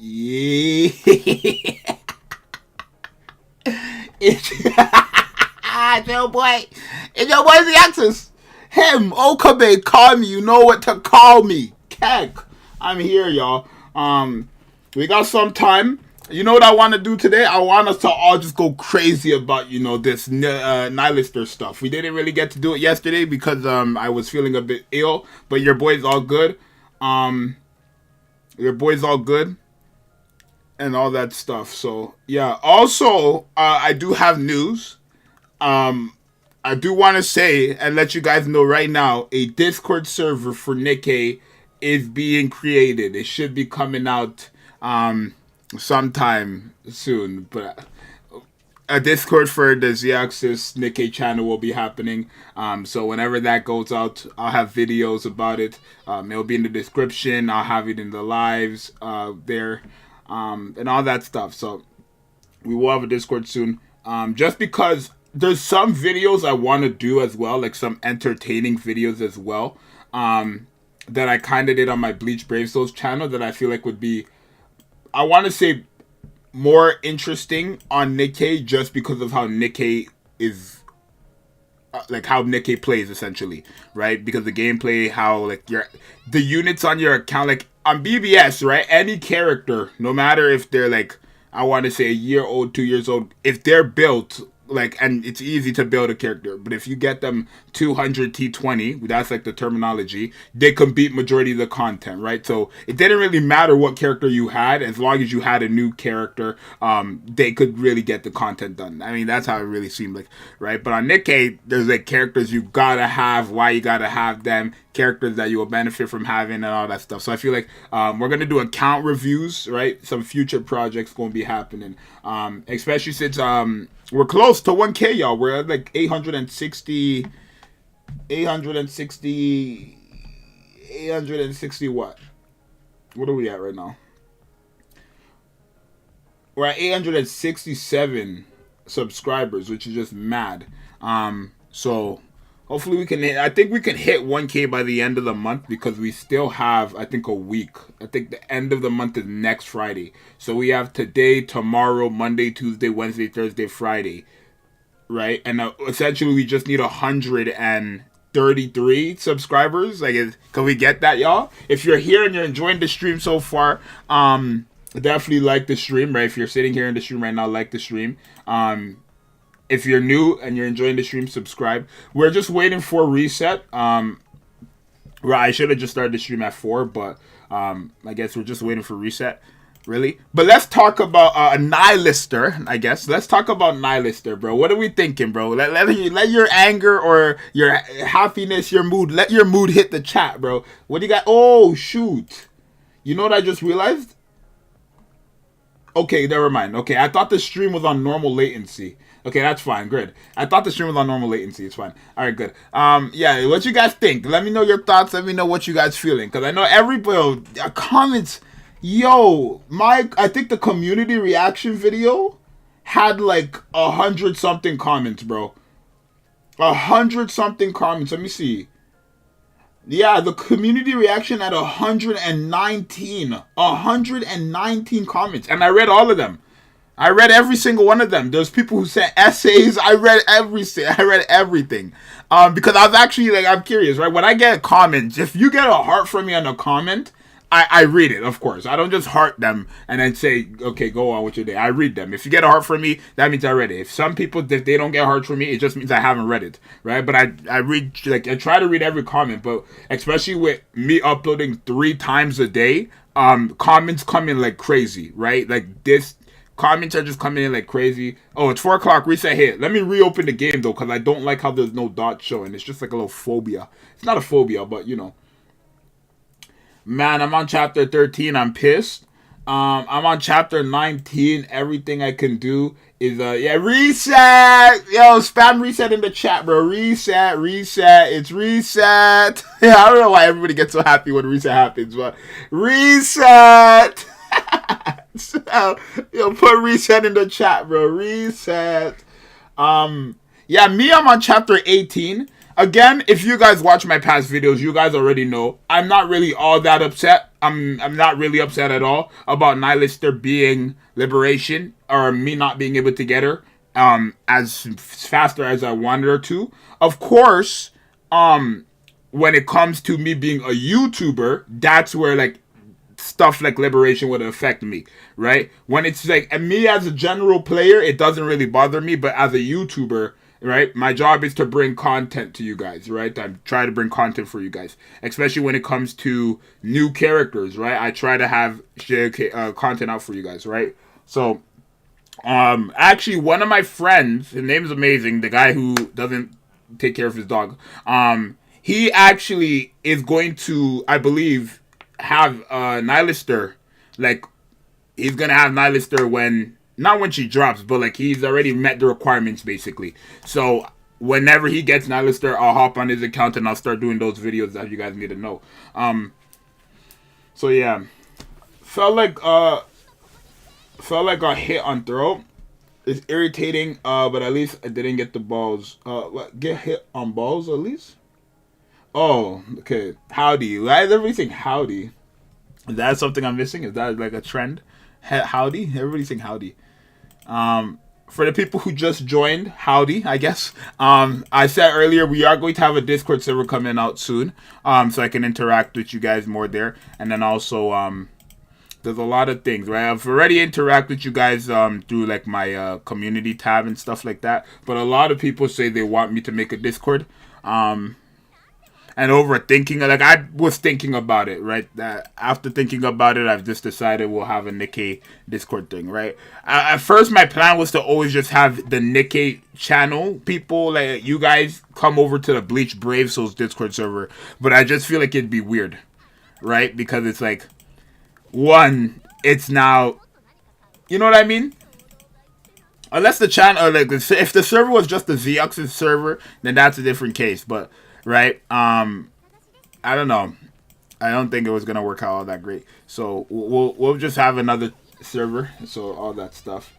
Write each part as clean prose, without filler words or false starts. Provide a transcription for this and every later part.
Yeah. It's your boy. It's your boy Zxous. Him, Okabe, call me. You know what to call me. Keg. I'm here, y'all. We got some time. You know what I want to do today? I want us to all just go crazy about, this NIHILISTER stuff. We didn't really get to do it yesterday because I was feeling a bit ill, but your boy's all good. Your boy's all good. And all that stuff. So, yeah. Also, I do have news. I do want to say and let you guys know right now, a Discord server for Nikke is being created. It should be coming out sometime soon. But a Discord for the Zxous Nikke channel will be happening. So whenever that goes out, I'll have videos about it. It'll be in the description. I'll have it in the lives there. And all that stuff. So we will have a Discord soon. Just because there's some videos I want to do as well, like some entertaining videos as well, that I kind of did on my Bleach Brave Souls channel that I feel like would be, I want to say, more interesting on Nikke just because of how Nikke is, like how Nikke plays essentially, right? Because the gameplay, how like the units on your account, like on BBS, right? Any character, no matter if they're like, I want to say a year old, 2 years old, if they're built, like, and it's easy to build a character, but if you get them 200 T20, that's like the terminology, they can beat majority of the content, right? So it didn't really matter what character you had, as long as you had a new character, they could really get the content done. I mean, that's how it really seemed like, right? But on Nikke, there's like characters you gotta have, why you gotta have them, characters that you will benefit from having and all that stuff. So I feel like we're going to do account reviews, right? Some future projects going to be happening. Especially since we're close to 1K, y'all. We're at like 860 what? What are we at right now? We're at 867 subscribers, which is just mad. So hopefully we can hit, I think we can hit 1K by the end of the month because we still have, I think, a week. I think the end of the month is next Friday. So we have today, tomorrow, Monday, Tuesday, Wednesday, Thursday, Friday, right? And essentially we just need 133 subscribers. Like, can we get that, y'all? If you're here and you're enjoying the stream so far, definitely like the stream, right? If you're sitting here in the stream right now, like the stream. If you're new and you're enjoying the stream, subscribe. We're just waiting for reset. Right, I should have just started the stream at 4, but I guess we're just waiting for reset, really. But let's talk about NIHILISTER, I guess. Let's talk about NIHILISTER, bro. What are we thinking, bro? Let your anger or your happiness, your mood, let your mood hit the chat, bro. What do you got? Oh, shoot. You know what I just realized? Okay, never mind. Okay, I thought the stream was on normal latency. Okay, that's fine. Good. I thought the stream was on normal latency. It's fine. All right, good. Yeah, what you guys think? Let me know your thoughts. Let me know what you guys feeling. Because I know everybody, comments, yo, I think the community reaction video had like 100-something comments, bro. 100-something comments. Let me see. Yeah, the community reaction had 119 comments. And I read all of them. I read every single one of them. There's people who sent essays. I read everything. Because I was actually, like, I'm curious, right? When I get comments, if you get a heart from me on a comment, I read it, of course. I don't just heart them and then say, okay, go on with your day. I read them. If you get a heart from me, that means I read it. If some people, if they don't get hearts from me, it just means I haven't read it, right? But I read, like, I try to read every comment, but especially with me uploading 3 times a day, comments come in like crazy, right? Like this, comments are just coming in like crazy. Oh, it's 4 o'clock, reset hit. Let me reopen the game though, because I don't like how there's no dots showing. It's just like a little phobia. It's not a phobia, but you know. Man, I'm on chapter 13. I'm pissed. I'm on chapter 19. Everything I can do is yeah, reset. Yo, spam reset in the chat, bro. Reset. It's reset. Yeah, I don't know why everybody gets so happy when reset happens, but reset. So, yo, put reset in the chat, bro. Reset. Yeah, me, I'm on chapter 18. Again, if you guys watch my past videos, you guys already know I'm not really all that upset. I'm not really upset at all about NIHILISTER being liberation or me not being able to get her as faster as I wanted her to. Of course, when it comes to me being a YouTuber, that's where like stuff like liberation would affect me, right? When it's like me as a general player, it doesn't really bother me, but as a YouTuber, right, my job is to bring content to you guys, right? I try to bring content for you guys, especially when it comes to new characters, right? I try to have content out for you guys, right? So actually one of my friends, his name is amazing, the guy who doesn't take care of his dog, he actually is going to, I believe, have NIHILISTER, like he's gonna have NIHILISTER when, not when she drops, but like he's already met the requirements basically. So whenever he gets NIHILISTER, I'll hop on his account and I'll start doing those videos that you guys need to know. So yeah, felt like got hit on throat. It's irritating, but at least I didn't get the balls. Get hit on balls at least. Oh, okay. Howdy. Why is everything howdy? Is that something I'm missing? Is that like a trend? Howdy? Everybody's saying howdy. For the people who just joined, howdy, I guess. I said earlier we are going to have a Discord server coming out soon. So I can interact with you guys more there. And then also, there's a lot of things, right? I've already interacted with you guys through like my community tab and stuff like that. But a lot of people say they want me to make a Discord. And overthinking, like I was thinking about it, right? After thinking about it, I've just decided we'll have a Nikke Discord thing, right? At first, my plan was to always just have the Nikke channel people, like you guys, come over to the Bleach Brave Souls Discord server, but I just feel like it'd be weird, right? Because it's like, one, it's now, you know what I mean? Unless the channel, like if the server was just the Zxous server, then that's a different case, but. Right? I don't know. I don't think it was gonna work out all that great. So we'll just have another server. So all that stuff.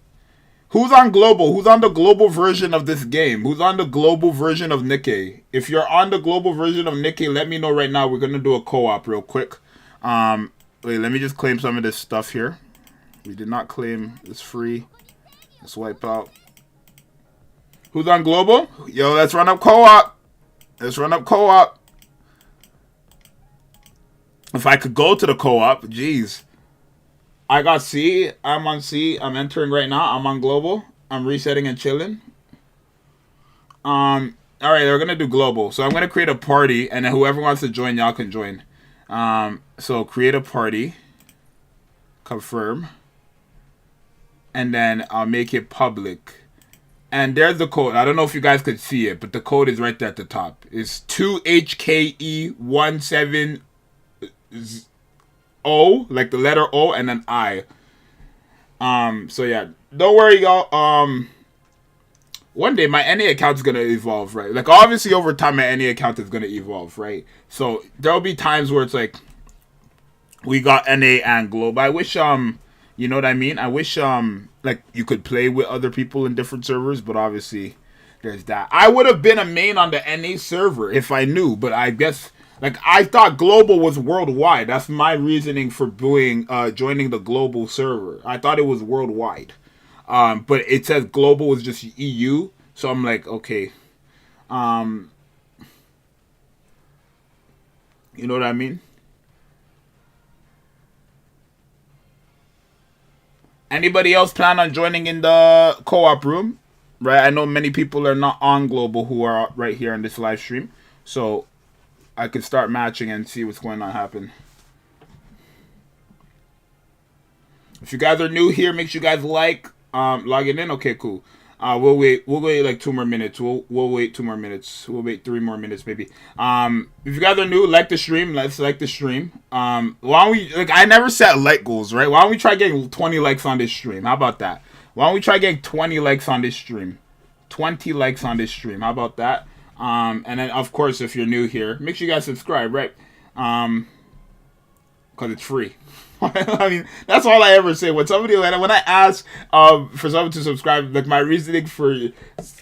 Who's on global? Who's on the global version of this game? Who's on the global version of Nikke? If you're on the global version of Nikke, let me know right now. We're gonna do a co-op real quick. Wait, let me just claim some of this stuff here. We did not claim. It's free. Let's wipe out. Who's on global? Yo, let's run up co-op. Let's run up co-op. If I could go to the co-op, jeez. I got C. I'm on C. I'm entering right now. I'm on global. I'm resetting and chilling. Alright, we're gonna do global. So I'm gonna create a party, and then whoever wants to join, y'all can join. So create a party. Confirm. And then I'll make it public. And there's the code. I don't know if you guys could see it, but the code is right there at the top. It's 2HKE17O, like the letter O, and then I. So yeah, don't worry, y'all. One day my NA account is gonna evolve, right? Like obviously over time my NA account is gonna evolve, right? So there'll be times where it's like we got NA and global. I wish you know what I mean? I wish like you could play with other people in different servers, but obviously there's that. I would have been a main on the NA server if I knew, but I guess like I thought global was worldwide. That's my reasoning for doing joining the global server. I thought it was worldwide. But it says global was just EU, so I'm like, okay. You know what I mean? Anybody else plan on joining in the co-op room? Right, I know many people are not on global who are right here in this live stream, so I could start matching and see what's going to happen. If you guys are new here, make sure you guys like logging in. Okay, cool. We'll wait like 2 more minutes. We'll wait 2 more minutes. We'll wait 3 more minutes maybe. If you guys are new, like the stream. Let's like the stream. Why don't we, like, I never set like goals, right? Why don't we try getting 20 likes on this stream? How about that? Why don't we try getting 20 likes on this stream? 20 likes on this stream. How about that? And then of course, if you're new here, make sure you guys subscribe, right? Because it's free. I mean, that's all I ever say. When somebody, when I ask for someone to subscribe, like my reasoning for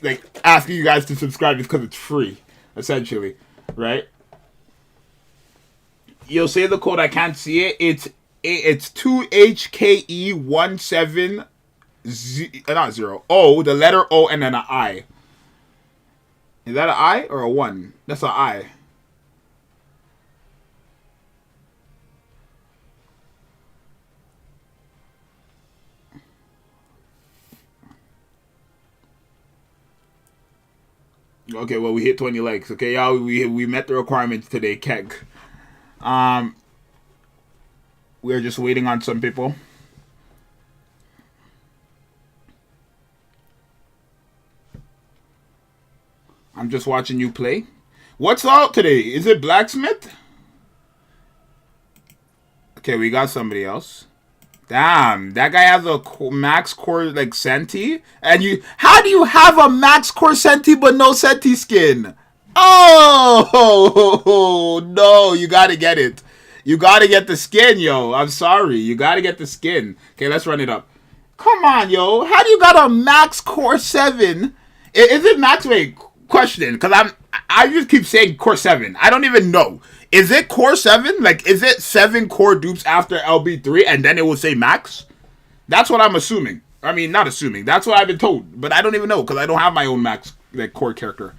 like asking you guys to subscribe is because it's free. essentially, right? You'll say the code. I can't see it. It's 2HKE17 not 0 O, the letter O, and then an I. Is that an I or a 1? That's an I. Okay, well, we hit 20 likes. Okay, y'all, we met the requirements today, keg. We're just waiting on some people. I'm just watching you play. What's out today? Is it Blacksmith? Okay, we got somebody else. Damn, that guy has a max core like Senti, and how do you have a max core Senti but no Senti skin? Oh no, you gotta get it. You gotta get the skin, yo. I'm sorry, you gotta get the skin. Okay, let's run it up. Come on, yo. How do you got a max core 7? Is it max? Wait, question, because I just keep saying core 7. I don't even know. Is it core 7? Like, is it 7 core dupes after LB3 and then it will say max? That's what I'm assuming. I mean, not assuming. That's what I've been told. But I don't even know because I don't have my own max like core character.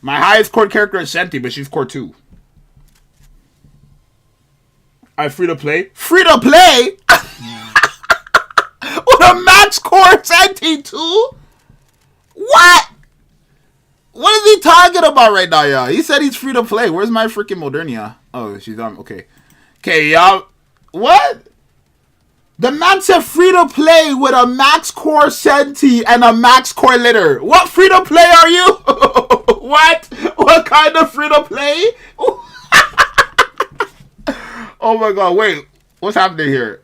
My highest core character is Senti, but she's core 2. I free to play? Free to play? With a max core Senti too? What? What is he talking about right now, y'all? He said he's free to play. Where's my freaking Modernia? Oh, she's on. Okay. Okay, y'all. What? The man said free to play with a max core Senti and a max core litter. What free to play are you? What? What kind of free to play? Oh my god, wait. What's happening here?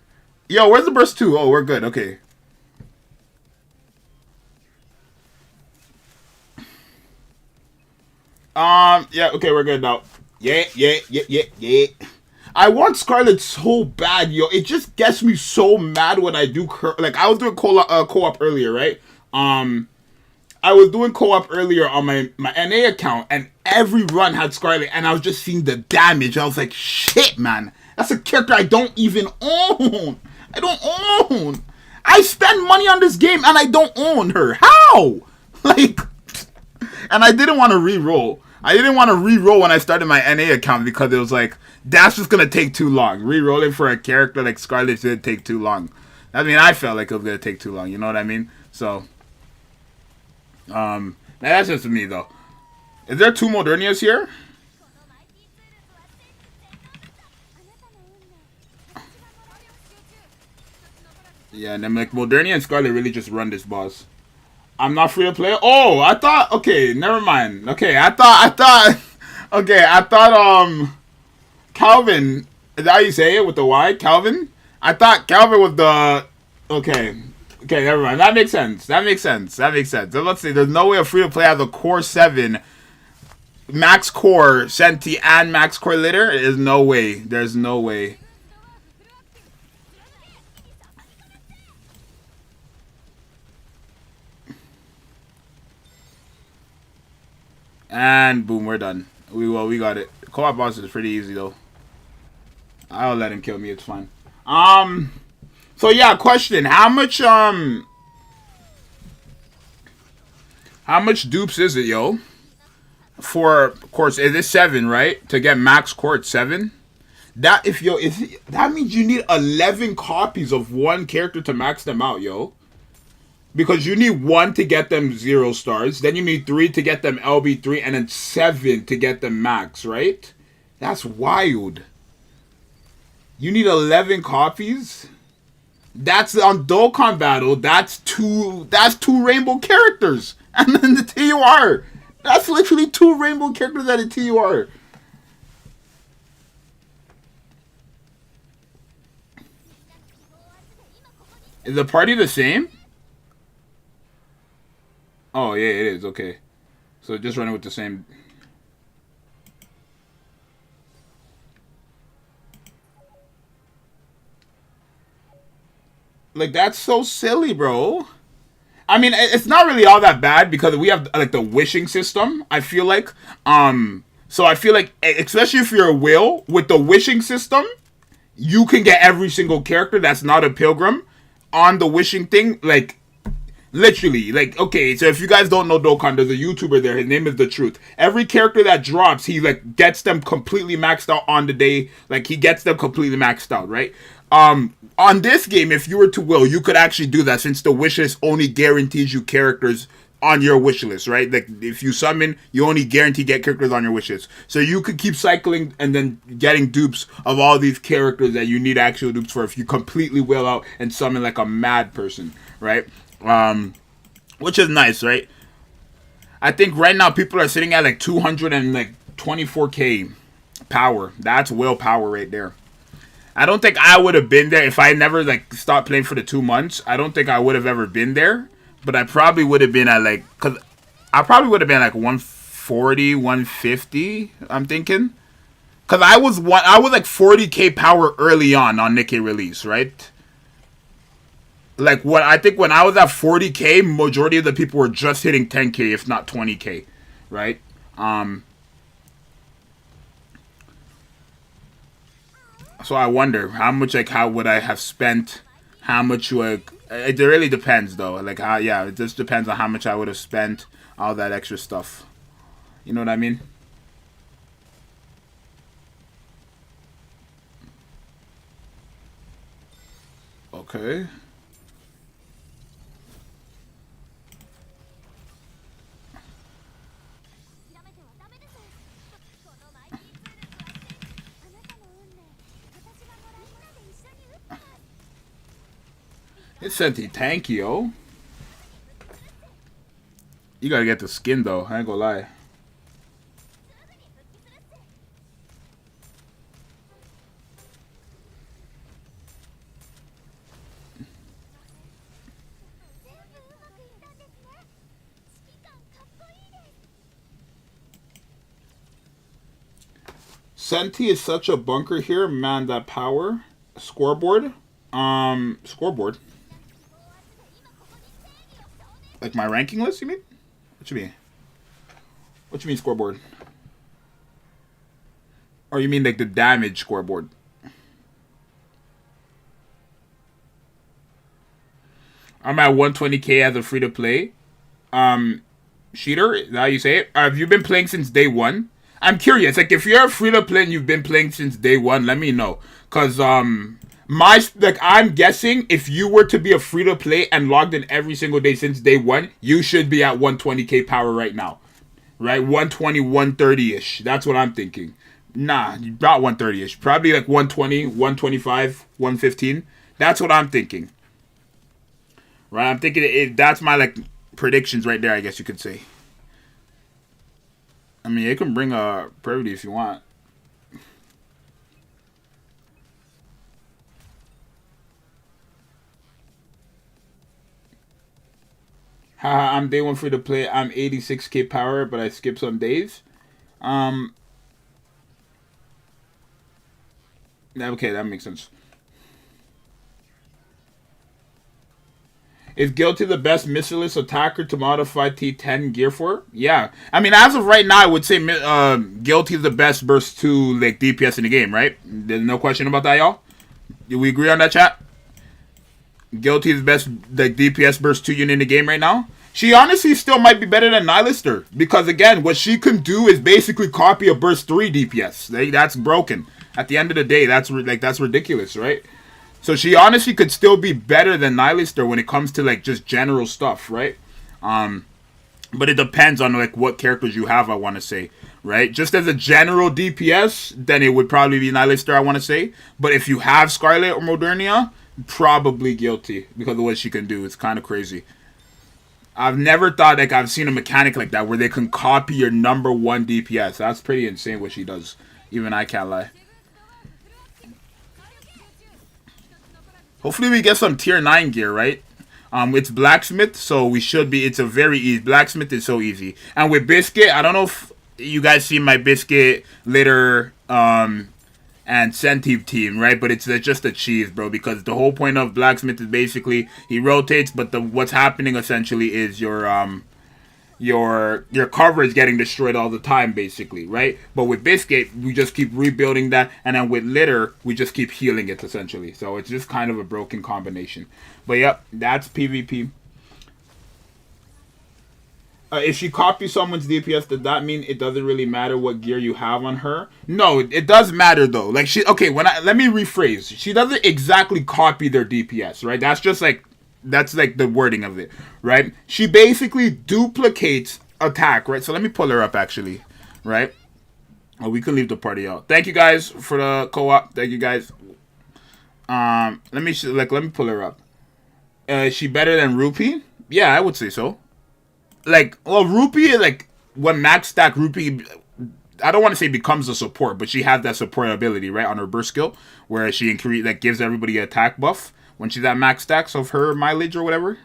Yo, where's the burst 2? Oh, we're good. Okay. Yeah, okay, we're good now. Yeah. I want Scarlet so bad, yo. It just gets me so mad when I do like I was doing co-op earlier, right? I was doing co-op earlier on my NA account, and every run had Scarlet, and I was just seeing the damage. I was like, shit, man. That's a character I don't even own. I don't own. I spend money on this game, and I don't own her. How? Like, and I didn't want to re-roll. I didn't want to re-roll when I started my NA account because it was like, that's just going to take too long. Re-rolling for a character like Scarlet didn't take too long. I mean, I felt like it was going to take too long. You know what I mean? So, that's just me, though. Is there 2 Modernias here? Yeah, and then like Modernia and Scarlet really just run this boss. I'm not free to play. Oh, I thought. Okay, never mind. Okay, I thought. Okay, I thought. Calvin. Is that how you say it with the Y? Calvin. I thought Calvin was the. Okay. Okay, never mind. That makes sense. So let's see. There's no way a free to play has a core 7, max core Senti and max core litter. There's no way. There's no way. And boom, we're done. We got it. Co-op boss is pretty easy though. I'll let him kill me. It's fine. So yeah, question: how much dupes is it, yo? For course, it is 7, right? To get max court 7. That that means you need 11 copies of one character to max them out, yo. Because you need 1 to get them 0 stars, then you need 3 to get them LB3, and then 7 to get them max, right? That's wild. You need 11 copies? That's on Dokkan Battle, that's two rainbow characters. And then the TUR. That's literally 2 rainbow characters at a TUR. Is the party the same? Oh, yeah, it is. Okay. So just running with the same. Like, that's so silly, bro. I mean, it's not really all that bad because we have like the wishing system. I feel like, so I feel like, especially if you're a will with the wishing system, you can get every single character that's not a pilgrim on the wishing thing. Like, literally, like, okay, so if you guys don't know Dokkan, there's a YouTuber there. His name is The Truth. Every character that drops, he like gets them completely maxed out on the day. Like, he gets them completely maxed out, right? On this game, if you were to will, you could actually do that since the wish list only guarantees you characters on your wish list, right? Like, if you summon, you only guarantee get characters on your wish list. So you could keep cycling and then getting dupes of all these characters that you need actual dupes for if you completely will out and summon like a mad person, right? Which is nice, right? I think right now people are sitting at like 224k power. That's willpower right there. I don't think I would have been there if I never like stopped playing for the 2 months. I don't think I would have ever been there, but I probably would have been at like, cause I probably would have been like 140, 150. I'm thinking, cause I was like 40k power early on Nikke release, right? Like what I think when I was at 40k, majority of the people were just hitting 10k, if not 20k, right? So I wonder how much, like, how would I have spent? How much would it really depends though. Like, how, yeah, it just depends on how much I would have spent, all that extra stuff. You know what I mean? Okay. It's Senti tanky, yo. You gotta get the skin though, I ain't gonna lie. Senti is such a bunker here, man. That power scoreboard, scoreboard. Like my ranking list, you mean? What you mean? What you mean scoreboard? Or you mean like the damage scoreboard? I'm at 120k as a free to play. Cheater, is that how you say it? Have you been playing since day one? I'm curious. Like, if you're a free to play and you've been playing since day one, let me know. Cause I'm guessing if you were to be a free to play and logged in every single day since day one, you should be at 120k power right now, right? 120, 130 ish. That's what I'm thinking. Nah, not 130 ish. Probably like 120, 125, 115. That's what I'm thinking. Right? I'm thinking that's my like predictions right there. I guess you could say. I mean, you can bring a priority if you want. Haha, I'm day one free to play. I'm 86k power, but I skip some days. Um, okay, that makes sense. Is Guilty the best missileless attacker to modify T10 gear for? Yeah. I mean, as of right now, I would say Guilty is the best burst 2 like DPS in the game, right? There's no question about that, y'all? Do we agree on that, chat? Guilty is the best like DPS burst 2 unit in the game right now. She honestly still might be better than NIHILISTER. Because, again, what she can do is basically copy a burst 3 DPS. That's broken. At the end of the day, that's ridiculous, right? So she honestly could still be better than NIHILISTER when it comes to like just general stuff, right? But it depends on like what characters you have, I want to say, right? Just as a general DPS, then it would probably be NIHILISTER, I want to say. But if you have Scarlet or Modernia, probably Guilty because of what she can do. It's kind of crazy. I've never thought like I've seen a mechanic like that where they can copy your number 1 DPS. That's pretty insane what she does. Even I can't lie. Hopefully we get some tier 9 gear, right? It's Blacksmith, so we should be. It's a very easy. Blacksmith is so easy. And with Biscuit, I don't know if you guys see my Biscuit later and Centipede team, right? But it's just a cheese, bro, because the whole point of Blacksmith is basically he rotates, but what's happening essentially is your cover is getting destroyed all the time, basically, right? But with Biscuit, we just keep rebuilding that, and then with Litter, we just keep healing it, essentially. So it's just kind of a broken combination. But yep, that's PvP. If she copies someone's DPS, does that mean it doesn't really matter what gear you have on her? No, it does matter though. Like let me rephrase. She doesn't exactly copy their DPS, right? That's like the wording of it, right? She basically duplicates attack, right? So let me pull her up actually, right? Oh, we can leave the party out. Thank you guys for the co-op. Thank you guys. Let me pull her up. Is she better than Rupee? Yeah, I would say so. Like, well, Rupee, like, when max stack Rupee, I don't want to say becomes a support, but she has that support ability, right, on her burst skill, where she gives everybody an attack buff when she's at max stacks of her mileage or whatever.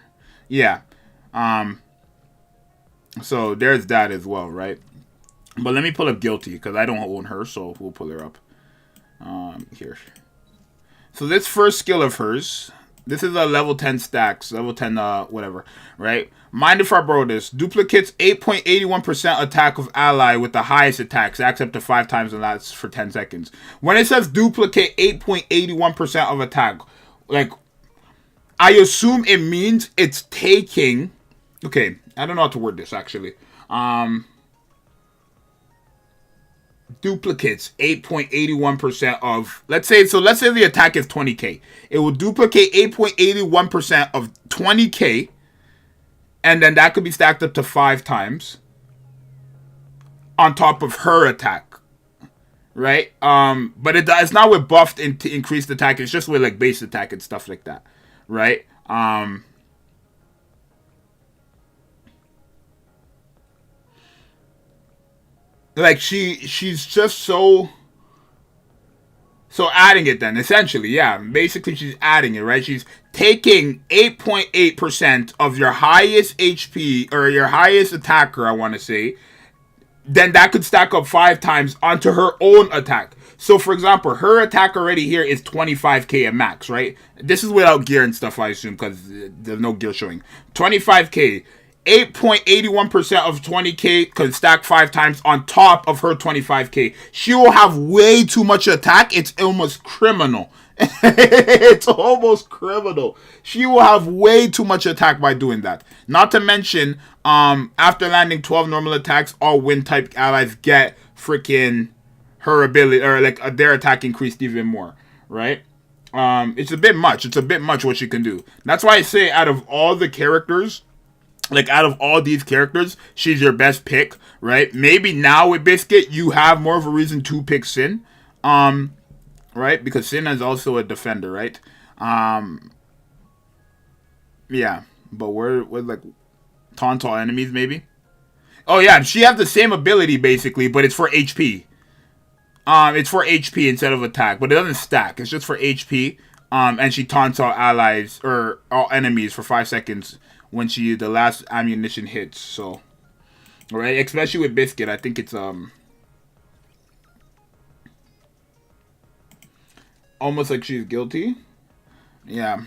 Yeah. So there's that as well, right? But let me pull up Guilty, because I don't own her, so we'll pull her up. Here. So this first skill of hers, this is a level 10 stacks, level 10 whatever, right? Mind if I borrow this. Duplicates 8.81% attack of ally with the highest attack. Stacks up to 5 times and lasts for 10 seconds. When it says duplicate 8.81% of attack, like, I assume it means it's taking... Okay, I don't know how to word this, actually. Duplicates 8.81% of... Let's say the attack is 20k. It will duplicate 8.81% of 20k, and then that could be stacked up to 5 times on top of her attack, right? But it's not with buffed to increased attack. It's just with like base attack and stuff like that, right? Like she's just so adding it then, essentially, yeah. Basically, she's adding it, right? She's taking 8.8% of your highest HP, or your highest attacker, I want to say. Then that could stack up 5 times onto her own attack. So, for example, her attack already here is 25k at max, right? This is without gear and stuff, I assume, because there's no gear showing. 25k. 8.81% of 20k could stack 5 times on top of her 25k. She will have way too much attack. It's almost criminal. It's almost criminal. She will have way too much attack by doing that. Not to mention, after landing 12 normal attacks, all wind type allies get freaking her ability, or like their attack increased even more, right? It's a bit much. It's a bit much what she can do. That's why I say out of all the characters, like, out of all these characters, she's your best pick, right? Maybe now with Biscuit, you have more of a reason to pick Sin, right? Because Sin is also a defender, right? Yeah, but we're like, taunt all enemies, maybe? Oh, yeah, she has the same ability, basically, but it's for HP. It's for HP instead of attack, but it doesn't stack. It's just for HP, and she taunts all allies, or all enemies for 5 seconds when the last ammunition hits. So, alright, especially with Biscuit, I think it's almost like she's guilty. Yeah,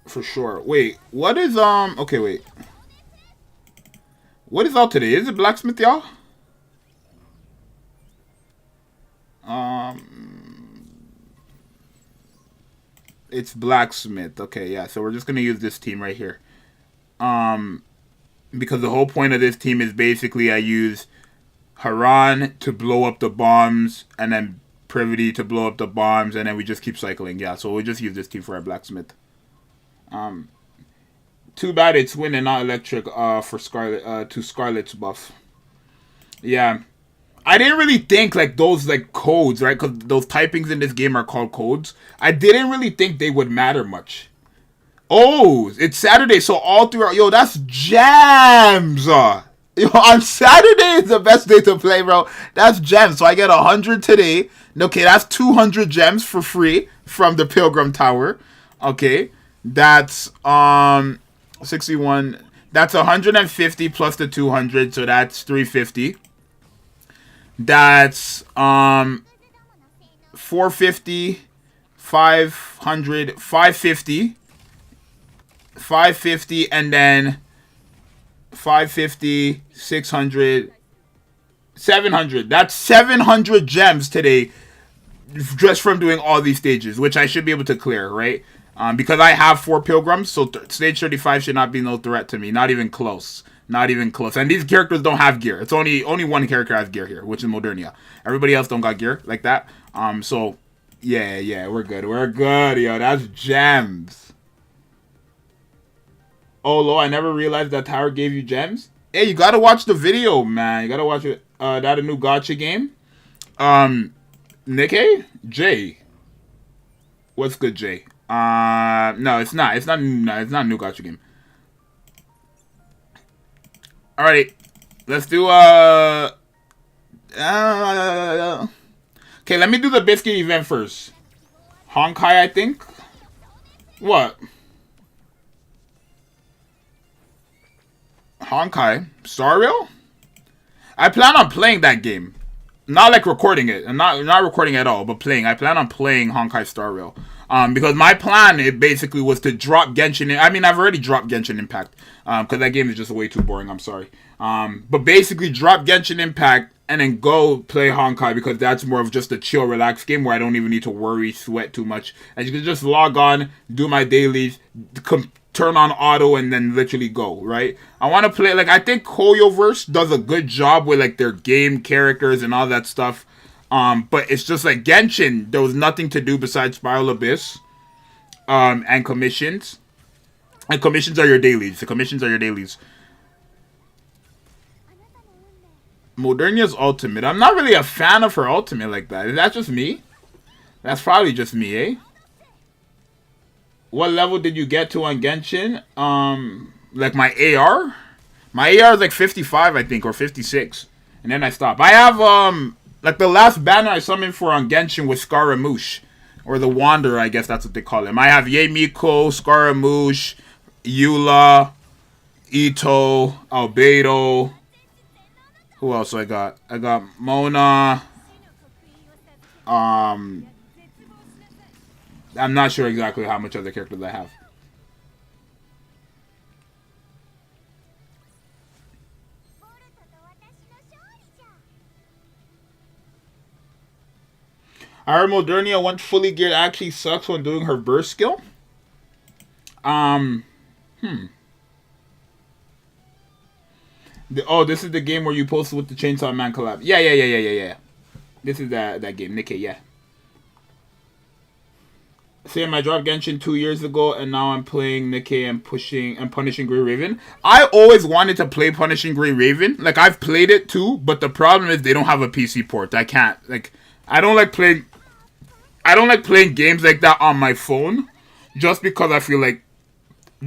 for sure. Wait, what is okay, wait, what is out today? Is it Blacksmith, y'all? It's Blacksmith. Okay, yeah. So we're just gonna use this team right here. Because the whole point of this team is basically I use Haran to blow up the bombs, and then Privity to blow up the bombs, and then we just keep cycling. Yeah, so we'll just use this team for our Blacksmith. Too bad it's wind and not electric for Scarlet to Scarlet's buff. Yeah. I didn't really think, like, those, like, codes, right? Because those typings in this game are called codes. I didn't really think they would matter much. Oh, it's Saturday, so all throughout... Yo, that's jams! Yo, on Saturday is the best day to play, bro. That's gems. So I get 100 today. Okay, that's 200 gems for free from the Pilgrim Tower. Okay, that's 61. That's 150 plus the 200, so that's 350. That's 450, 500, 550, 550, and then 550, 600, 700. That's 700 gems today just from doing all these stages, which I should be able to clear, right? Because I have 4 pilgrims, so stage 35 should not be no threat to me. Not even close. Not even close. And these characters don't have gear. It's only one character has gear here, which is Modernia. Everybody else don't got gear like that. So yeah, we're good. We're good, yo. That's gems. Oh, Lo, I never realized that tower gave you gems. Hey, you gotta watch the video, man. You gotta watch it. That a new gacha game. Nikke? Jay. What's good, Jay? No, it's not. It's not a new gacha game. Alrighty. Let's do, okay, let me do the biscuit event first. Honkai, I think. What? Honkai? Star Rail? I plan on playing that game. Not like recording it. I'm not recording at all, but playing. I plan on playing Honkai Star Rail. Because my plan, it basically was to drop Genshin. I mean, I've already dropped Genshin Impact. Because that game is just way too boring. I'm sorry. But basically drop Genshin Impact and then go play Honkai, because that's more of just a chill, relaxed game where I don't even need to worry, sweat too much. And you can just log on, do my dailies, turn on auto, and then literally go, right? I want to play, like, I think Koyoverse does a good job with, like, their game characters and all that stuff. But it's just like Genshin, there was nothing to do besides Spiral Abyss, and commissions. And commissions are your dailies. The commissions are your dailies. Modernia's ultimate. I'm not really a fan of her ultimate like that. Is that just me? That's probably just me, eh? What level did you get to on Genshin? Like my AR? My AR is like 55, I think, or 56. And then I stop. I have, like the last banner I summoned for on Genshin was Scaramouche. Or the Wanderer, I guess that's what they call him. I have Yemiko, Scaramouche, Eula, Ito, Albedo. Who else I got? I got Mona. I'm not sure exactly how much other characters I have. I heard Modernia, once fully geared, actually sucks when doing her burst skill. Oh, this is the game where you posted with the Chainsaw Man collab. Yeah. This is that game, Nikke, yeah. Same, I dropped Genshin 2 years ago, and now I'm playing Nikke and Punishing Grey Raven. I always wanted to play Punishing Grey Raven. Like, I've played it too, but the problem is they don't have a PC port. I can't. Like, I don't like playing games like that on my phone, just because I feel like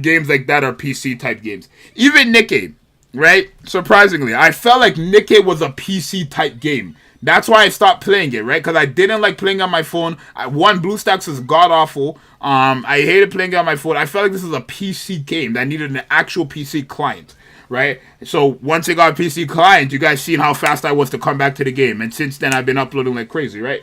games like that are PC type games. Even Nikke, right? Surprisingly, I felt like Nikke was a PC type game. That's why I stopped playing it, right? Because I didn't like playing on my phone. BlueStacks is god-awful. I hated playing it on my phone. I felt like this was a PC game that needed an actual PC client, right? So once I got a PC client, you guys seen how fast I was to come back to the game. And since then, I've been uploading like crazy, right?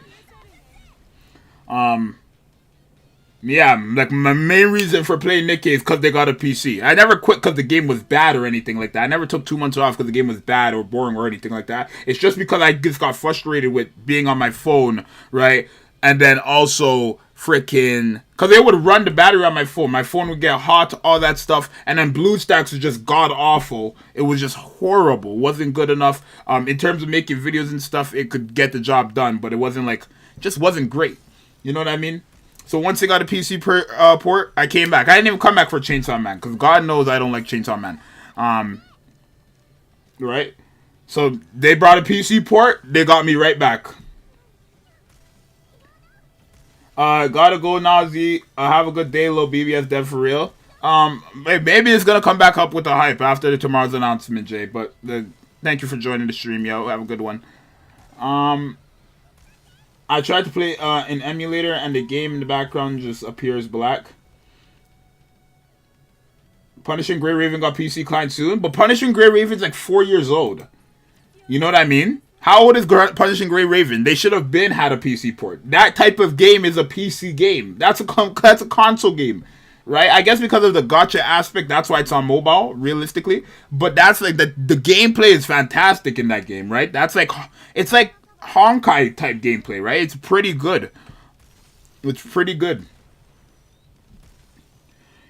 Yeah, like my main reason for playing Nikke is because they got a PC. I never quit because the game was bad or anything like that. I never took 2 months off because the game was bad or boring or anything like that. It's just because I just got frustrated with being on my phone, right? And then also freaking, because they would run the battery on my phone. My phone would get hot, all that stuff. And then BlueStacks was just god awful. It was just horrible. Wasn't good enough. In terms of making videos and stuff, it could get the job done, but it wasn't like, just wasn't great. You know what I mean? So once they got a PC port, I came back. I didn't even come back for Chainsaw Man, because God knows I don't like Chainsaw Man. Right? So they brought a PC port, they got me right back. Gotta go, Nazi. Have a good day, little BBS dev for real. Maybe it's gonna come back up with the hype after tomorrow's announcement, Jay. But thank you for joining the stream, yo. Have a good one. I tried to play an emulator, and the game in the background just appears black. Punishing Grey Raven got PC client soon, but Punishing Grey Raven's like 4 years old. You know what I mean? How old is Punishing Gray Raven? They should have been had a PC port. That type of game is a PC game. That's a console game, right? I guess because of the gacha aspect, that's why it's on mobile, realistically. But that's like the gameplay is fantastic in that game, right? That's like it's like Honkai type gameplay, right? It's pretty good. It's pretty good.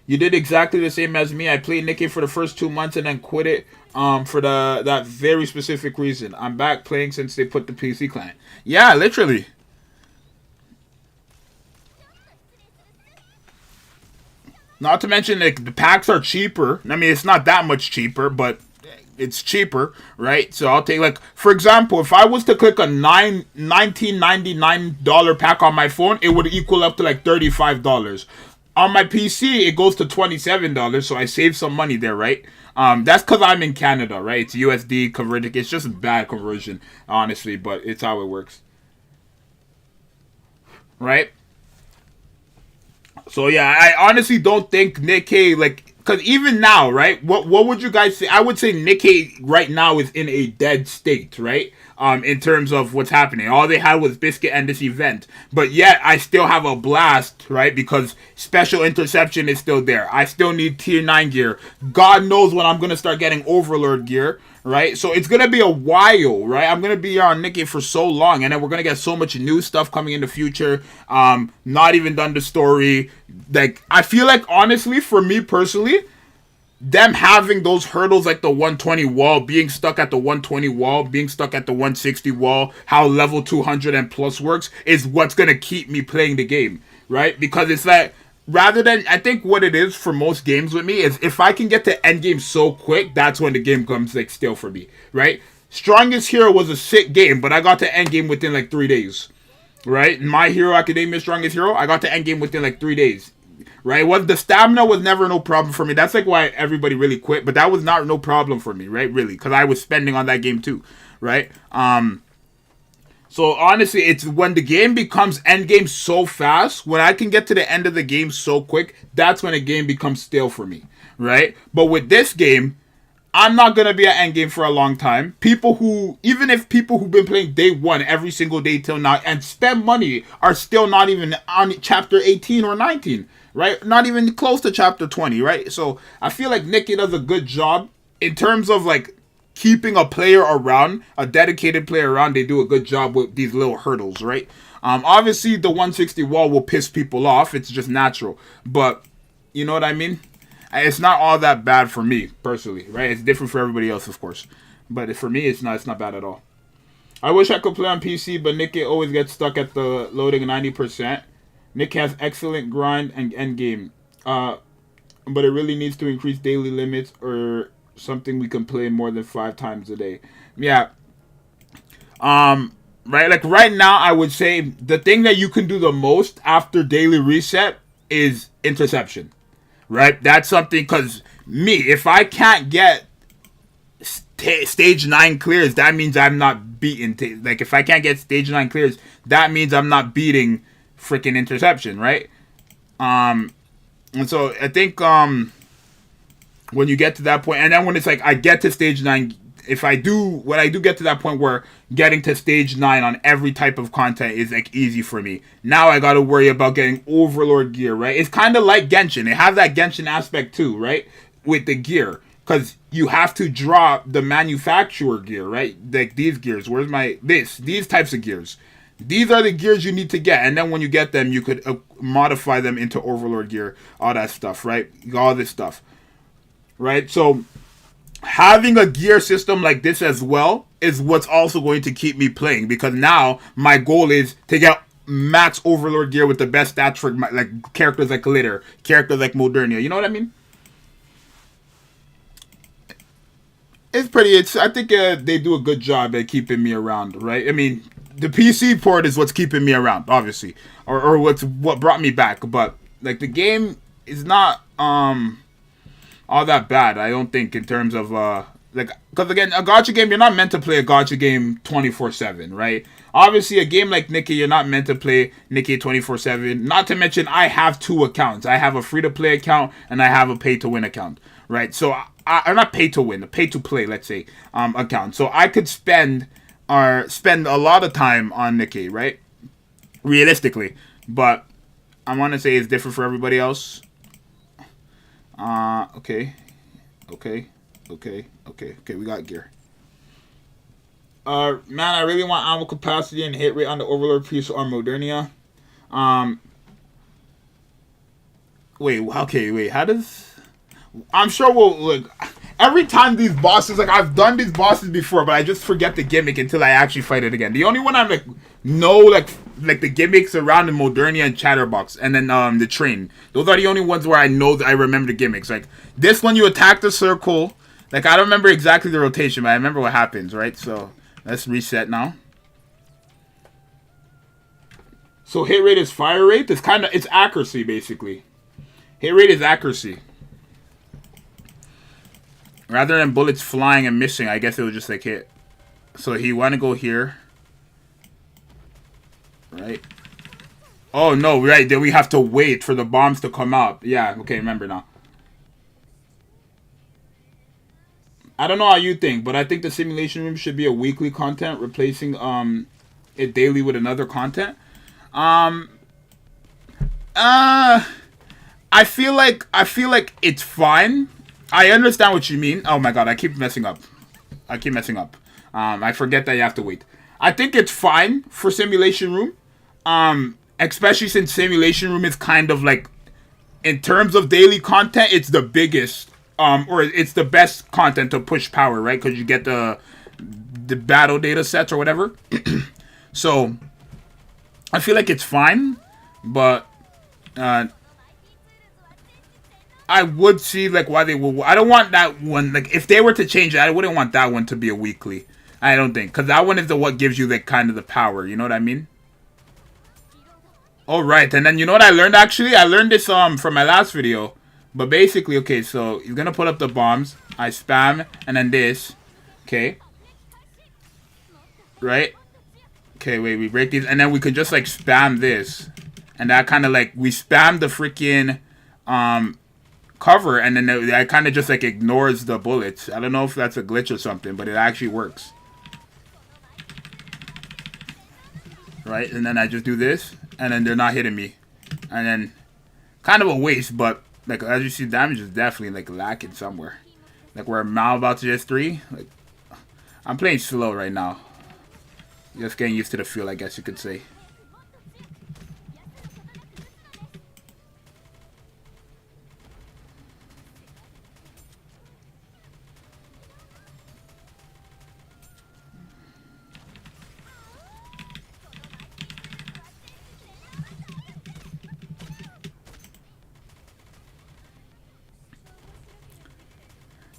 You did exactly the same as me. I played Nikke for the first 2 months and then quit it for that very specific reason. I'm back playing since they put the PC client. Yeah, literally. Not to mention, like, the packs are cheaper. I mean, it's not that much cheaper, but it's cheaper, right? So I'll take, like, for example, if I was to click a $19.99 pack on my phone, it would equal up to like $35. On my PC, it goes to $27, so I save some money there, right? That's because I'm in Canada, right? It's USD converted. It's just a bad conversion, honestly, but it's how it works, right? So yeah, I honestly don't think Nikke, like, because even now, right? What would you guys say? I would say Nikke right now is in a dead state, right? In terms of what's happening. All they had was Biscuit and this event. But yet, I still have a blast, right? Because Special Interception is still there. I still need Tier 9 gear. God knows when I'm going to start getting Overlord gear, right? So it's going to be a while, right? I'm going to be on Nikke for so long. And then we're going to get so much new stuff coming in the future. Not even done the story. Like, I feel like, honestly, for me personally, them having those hurdles like the 120 wall, being stuck at the 120 wall, being stuck at the 160 wall, how level 200 and plus works is what's going to keep me playing the game, right? Because it's like, rather than, I think what it is for most games with me is if I can get to endgame so quick, that's when the game comes like still for me, right? Strongest Hero was a sick game, but I got to endgame within like 3 days, right? My Hero Academia Strongest Hero, I got to endgame within like 3 days. Right? The stamina was never no problem for me. That's like why everybody really quit. But that was not no problem for me, right? Really. Because I was spending on that game too. Right? So honestly, it's when the game becomes endgame so fast, when I can get to the end of the game so quick, that's when a game becomes stale for me. Right? But with this game, I'm not going to be at endgame for a long time. Even if people who've been playing day one every single day till now and spend money are still not even on chapter 18 or 19. Right? Not even close to chapter 20, right? So I feel like Nikke does a good job in terms of like keeping a player around, a dedicated player around. They do a good job with these little hurdles, right? Obviously the 160 wall will piss people off. It's just natural. But you know what I mean? It's not all that bad for me personally, right? It's different for everybody else, of course. But for me, it's not bad at all. I wish I could play on PC, but Nikke always gets stuck at the loading 90%. Nikke has excellent grind and endgame, but it really needs to increase daily limits or something we can play more than 5 times a day. Yeah. Right? Like right now, I would say the thing that you can do the most after daily reset is interception. Right? That's something, because if I can't get stage 9 clears, that means I'm not beating. Like if I can't get stage 9 clears, that means I'm not beating freaking interception, right? And so I think when you get to that point, and then when it's like I get to stage 9, when I do get to that point where getting to stage 9 on every type of content is like easy for me. Now I gotta worry about getting Overlord gear, right? It's kind of like Genshin. It has that Genshin aspect too, right? With the gear. Because you have to drop the manufacturer gear, right? Like these gears. Where's these types of gears. These are the gears you need to get, and then when you get them, you could modify them into Overlord gear, all that stuff, right? All this stuff, right? So having a gear system like this as well is what's also going to keep me playing, because now my goal is to get max Overlord gear with the best stats for like characters like Glitter, characters like Modernia. You know what I mean? I think they do a good job at keeping me around, right? I mean, the PC port is what's keeping me around, obviously, or what brought me back. But like the game is not all that bad, I don't think, in terms of like, because again, a gacha game, you're not meant to play a gacha game 24/7, right? Obviously, a game like Nikke, you're not meant to play Nikke 24/7. Not to mention, I have 2 accounts. I have a free-to-play account and I have a pay-to-win account, right? So I'm not pay-to-win, a pay-to-play, let's say, account. So I could spend are spend a lot of time on Nikke, right? Realistically, but I want to say it's different for everybody else. Okay, okay, okay, okay, okay. We got gear. Man, I really want ammo capacity and hit rate on the Overlord piece on Modernia. Wait, okay, wait. How does? I'm sure we'll look. Every time these bosses, like I've done these bosses before, but I just forget the gimmick until I actually fight it again. The only one I'm like know like the gimmicks around the Modernia and Chatterbox, and then the train. Those are the only ones where I know that I remember the gimmicks. Like this one, you attack the circle. Like I don't remember exactly the rotation, but I remember what happens, right? So let's reset now. So hit rate is fire rate. It's accuracy basically. Hit rate is accuracy. Rather than bullets flying and missing, I guess it was just like hit. So he want to go here. Right? Oh, no, right. Then we have to wait for the bombs to come out. Yeah, okay, remember now. I don't know how you think, but I think the simulation room should be a weekly content, replacing it daily with another content. I feel like it's fine. I understand what you mean. Oh my god, I keep messing up. I forget that you have to wait. I think it's fine for Simulation Room. Especially since Simulation Room is kind of like, in terms of daily content, it's the biggest, or it's the best content to push power, right? Because you get the battle data sets or whatever. So, I feel like it's fine, but I would see like why they will. I don't want that one. Like if they were to change it, I wouldn't want that one to be a weekly. I don't think, because that one is the what gives you like kind of the power. You know what I mean? All right, and then you know what I learned actually? I learned this from my last video. But basically, okay, so you're gonna put up the bombs. I spam and then this. Okay. Right? Okay, wait, we break these and then we can just like spam this. And that kind of like we spam the freaking cover, and then that kind of just like ignores the bullets. I don't know if that's a glitch or something, but it actually works. Right? And then I just do this, and then they're not hitting me. And then kind of a waste, but like as you see, damage is definitely like lacking somewhere. Like we're now about to just 3. Like I'm playing slow right now. Just getting used to the feel, I guess you could say.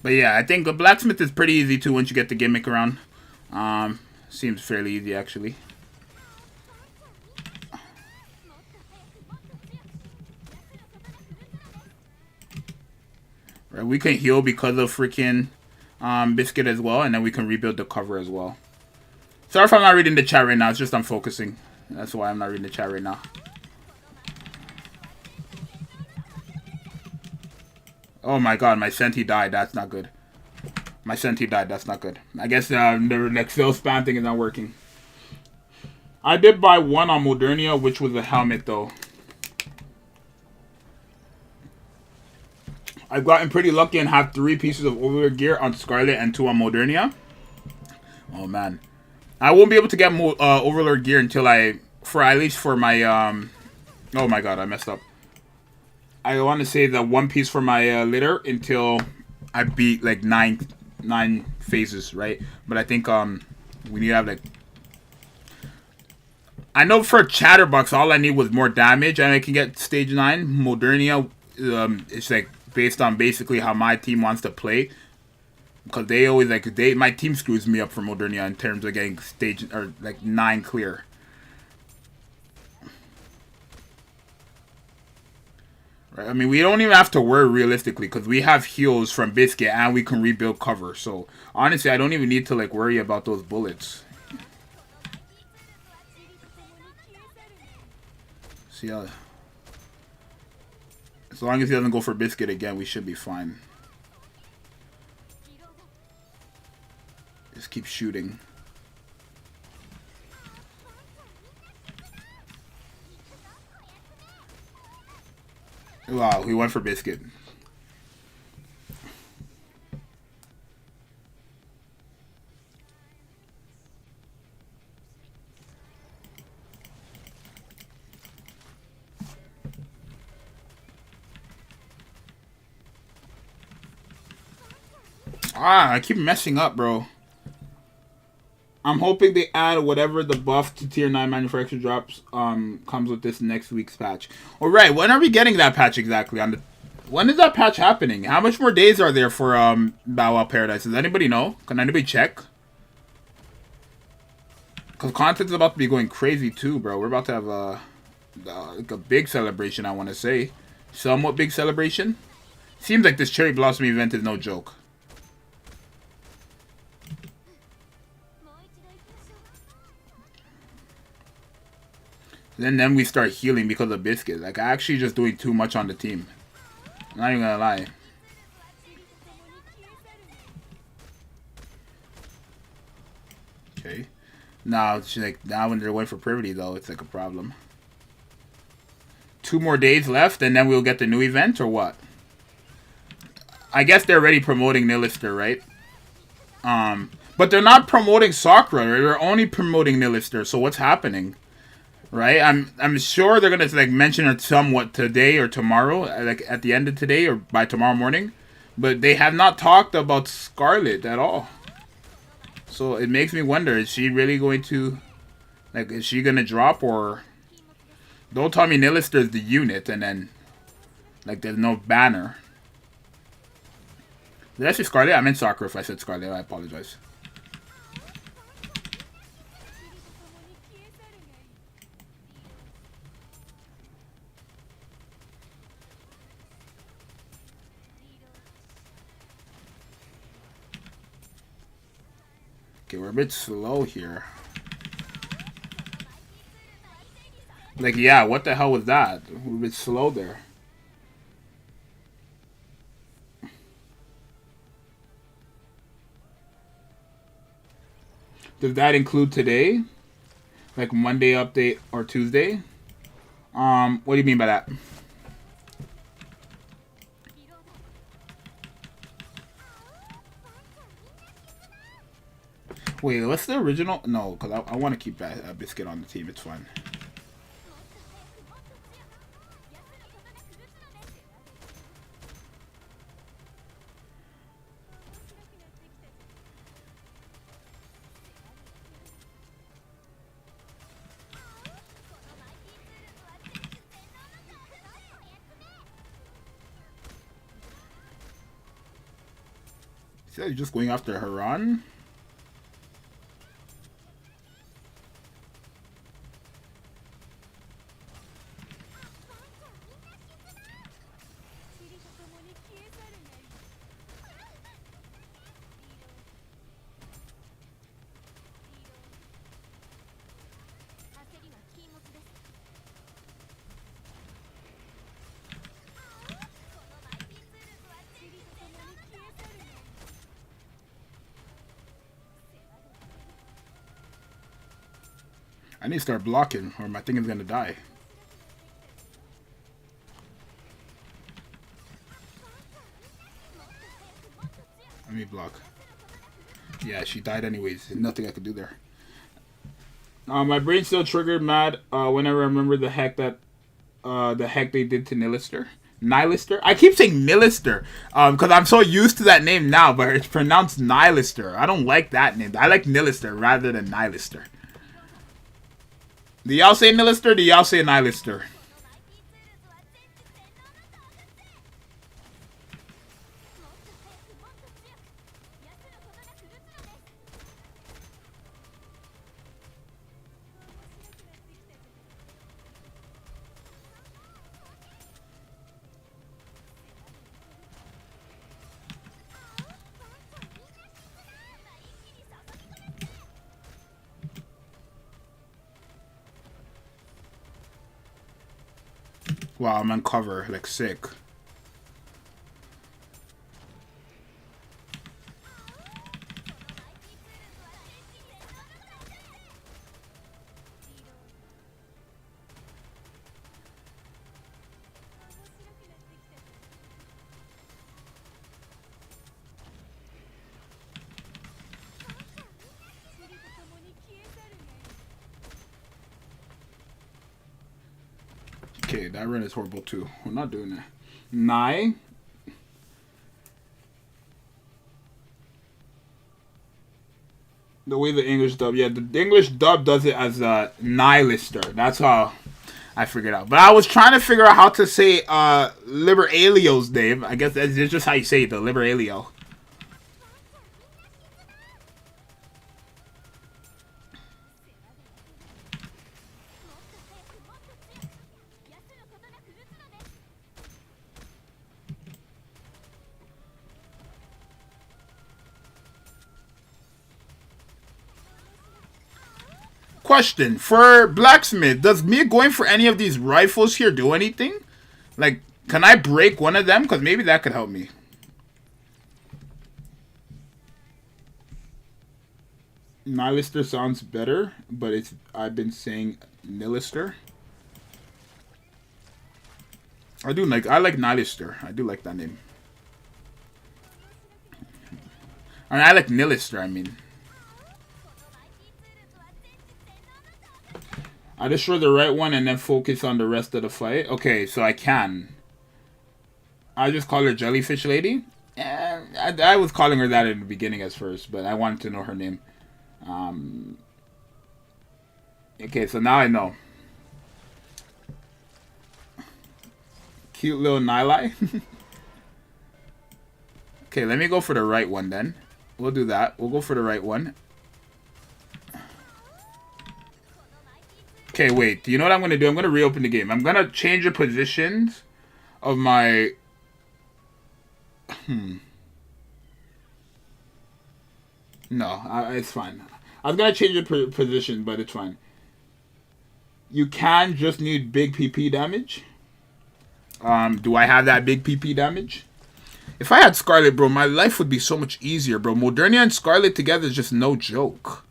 But yeah, I think the Blacksmith is pretty easy too once you get the gimmick around. Seems fairly easy actually. Right, we can heal because of freaking Biscuit as well, and then we can rebuild the cover as well. Sorry if I'm not reading the chat right now, it's just I'm focusing. That's why I'm not reading the chat right now. Oh my god, my Senti died. That's not good. My Senti died. That's not good. I guess the like fill spam thing is not working. I did buy one on Modernia, which was a helmet though. I've gotten pretty lucky and have 3 pieces of Overlord gear on Scarlet and 2 on Modernia. Oh man, I won't be able to get Overlord gear until at least for my Oh my god, I messed up. I want to say the 1 piece for my litter until I beat like 9 phases, right? But I think we need to have like, I know for Chatterbox all I need was more damage and I can get stage 9. Modernia it's like based on basically how my team wants to play, because they always like my team screws me up for Modernia in terms of getting stage or like 9 clear. Right? I mean, we don't even have to worry realistically because we have heals from Biscuit and we can rebuild cover. So honestly, I don't even need to like worry about those bullets. See how, as long as he doesn't go for Biscuit again, we should be fine. Just keep shooting. Wow, he went for biscuit. Ah, I keep messing up, bro. I'm hoping they add whatever the buff to tier 9 manufacturer drops comes with this next week's patch. Alright, when are we getting that patch exactly? When is that patch happening? How much more days are there for Bow Wow Paradise? Does anybody know? Can anybody check? Because content's about to be going crazy too, bro. We're about to have like a big celebration, I want to say. Somewhat big celebration. Seems like this Cherry Blossom event is no joke. Then we start healing because of Biscuit. Like, I actually just doing too much on the team. I'm not even gonna lie. Okay. Now, now when they're waiting for Privity, though, it's like a problem. 2 more days left, and then we'll get the new event, or what? I guess they're already promoting NIHILISTER, right? But they're not promoting Sakura. Right? They're only promoting NIHILISTER. So what's happening? Right? I'm sure they're gonna like mention it somewhat today or tomorrow, like at the end of today or by tomorrow morning. But they have not talked about Scarlet at all. So it makes me wonder: is she really going to, like, is she gonna drop, or don't tell me NIHILISTER is the unit and then like there's no banner. Did I say Scarlet? I meant Sakura. If I said Scarlet, I apologize. Okay, we're a bit slow here. Like, yeah, what the hell was that? We're a bit slow there. Does that include today? Like Monday update or Tuesday? What do you mean by that? Wait, what's the original? No, because I want to keep Biscuit on the team. It's fine. See how you're just going after Haran? I need to start blocking, or my thing is gonna die. Let me block. Yeah, she died anyways. There's nothing I could do there. My brain's still triggered mad whenever I remember the heck they did to NIHILISTER. NIHILISTER? I keep saying NIHILISTER because I'm so used to that name now, but it's pronounced NIHILISTER. I don't like that name. I like NIHILISTER rather than NIHILISTER. Do y'all say NIHILISTER? Do y'all say NIHILISTER? Wow, I'm on cover, like sick. Okay, that run is horrible too. We're not doing that. Nai. The way the English dub, yeah, the English dub does it as a NIHILISTER. That's how I figured out. But I was trying to figure out how to say Liberalio's name. I guess that's just how you say it, though. Liberalio. Question for Blacksmith: does me going for any of these rifles here do anything? Like, can I break one of them? Because maybe that could help me. NIHILISTER sounds better, but I've been saying NIHILISTER. I like NIHILISTER. I do like that name. I mean, I like NIHILISTER, I mean. I destroy the right one and then focus on the rest of the fight. Okay, so I can. I just call her Jellyfish Lady. I was calling her that in the beginning at first, but I wanted to know her name. Okay, so now I know. Cute little Nili. Okay, let me go for the right one then. We'll do that. We'll go for the right one. Okay, wait. Do you know what I'm going to do? I'm going to reopen the game. I'm going to change the positions of my... No, it's fine. I was going to change the position, but it's fine. You can just need big PP damage. Do I have that big PP damage? If I had Scarlet, bro, my life would be so much easier, bro. Modernia and Scarlet together is just no joke.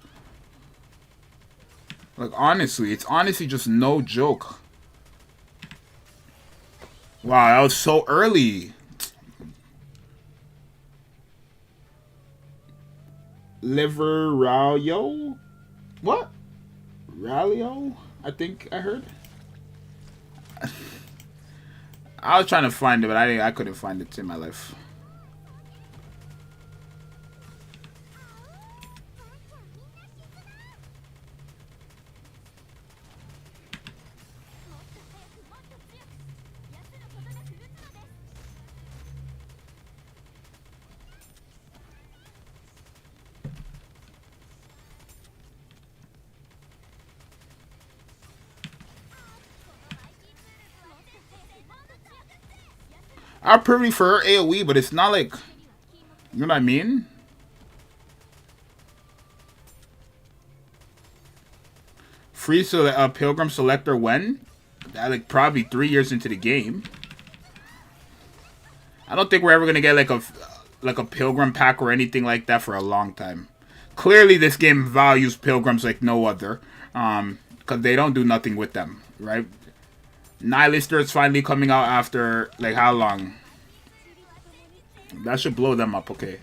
Like, honestly, it's honestly just no joke. Wow, that was so early. Liveralio? What? Ralio? I think I heard. I was trying to find it, but I couldn't find it in my life. I prefer AoE, but it's not like, you know what I mean? Free Pilgrim Selector when? That, like, probably 3 years into the game. I don't think we're ever gonna get like a Pilgrim pack or anything like that for a long time. Clearly, this game values Pilgrims like no other, because they don't do nothing with them, right? NIHILISTER is finally coming out after, like, how long? That should blow them up, okay.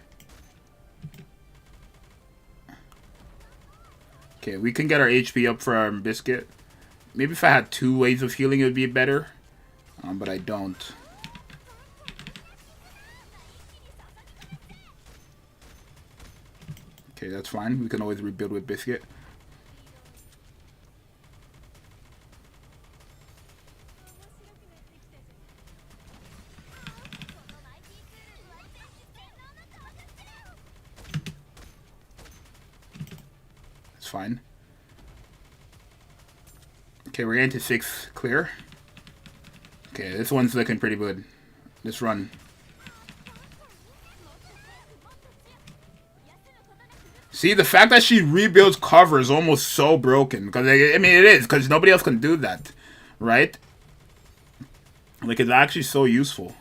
Okay, we can get our HP up for our biscuit. Maybe if I had 2 waves of healing, it would be better. But I don't. Okay, that's fine. We can always rebuild with biscuit. Fine. Okay, we're getting to 6 clear. Okay, this one's looking pretty good. Let's run. See, the fact that she rebuilds cover is almost so broken. Because, I mean, it is. Because nobody else can do that. Right? Like, it's actually so useful.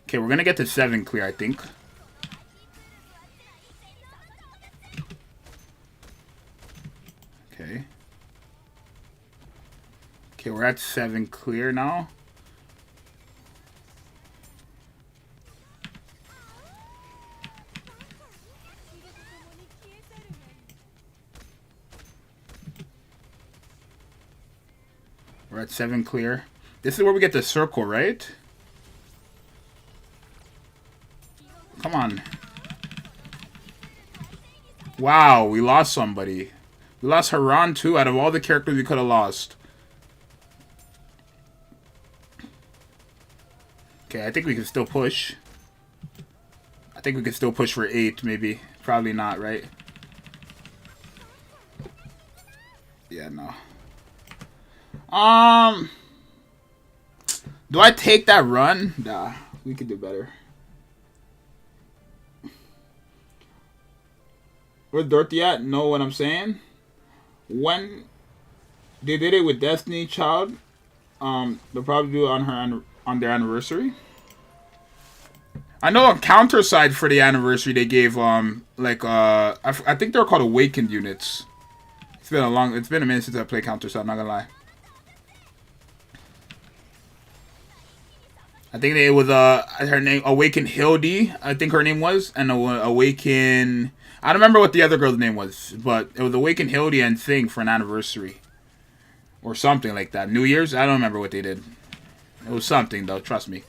Okay, we're going to get to 7 clear, I think. Okay. Okay, we're at 7 clear now. We're at 7 clear. This is where we get the circle, right? Come on. Wow, we lost somebody. We lost Haran too, out of all the characters we could have lost. Okay, I think we can still push. I think we can still push for 8, maybe. Probably not, right? Yeah, no. Do I take that run? Nah, we could do better. Where's Dorothy at? Know what I'm saying? When they did it with Destiny Child, they'll probably do it on their anniversary. I know on counter side for the anniversary they gave I think they're called awakened units. It's been a minute since I played counter side, I'm not gonna lie. I think it was her name Awaken Hildy, I think her name was, and Awaken, I don't remember what the other girl's name was, but it was Awaken Hildy and Thing for an anniversary. Or something like that. New Year's? I don't remember what they did. It was something though, trust me.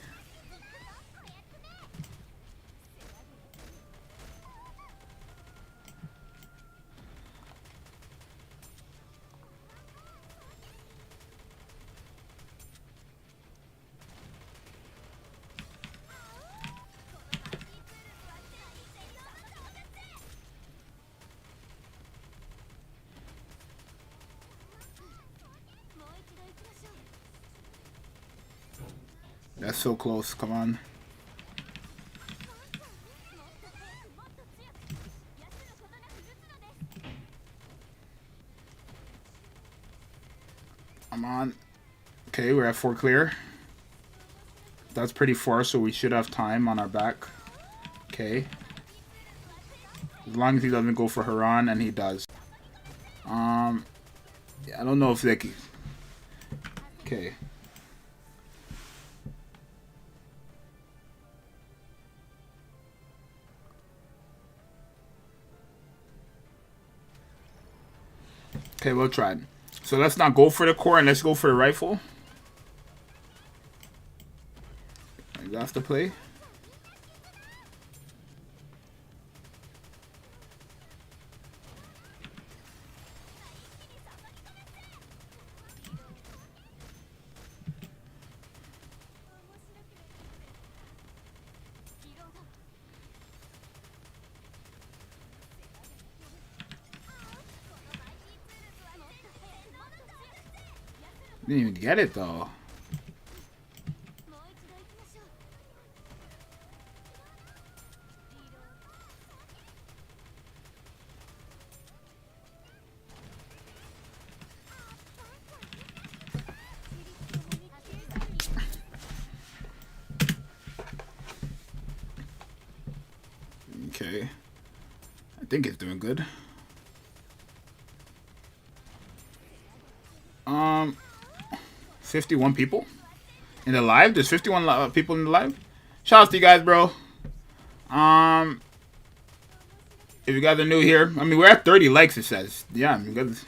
That's so close, come on. Come on. Okay, we're at 4 clear. That's pretty far, so we should have time on our back. Okay. As long as he doesn't go for Haran, and he does. Yeah, I don't know if they can... Okay. Okay, we'll try it. So let's not go for the core and let's go for the rifle. That's the play. Didn't even get it though. Okay. I think it's doing good. 51 people in the live. There's 51 people in the live. Shout out to you guys, bro. If you guys are new here, I mean, we're at 30 likes. It says, yeah. You guys,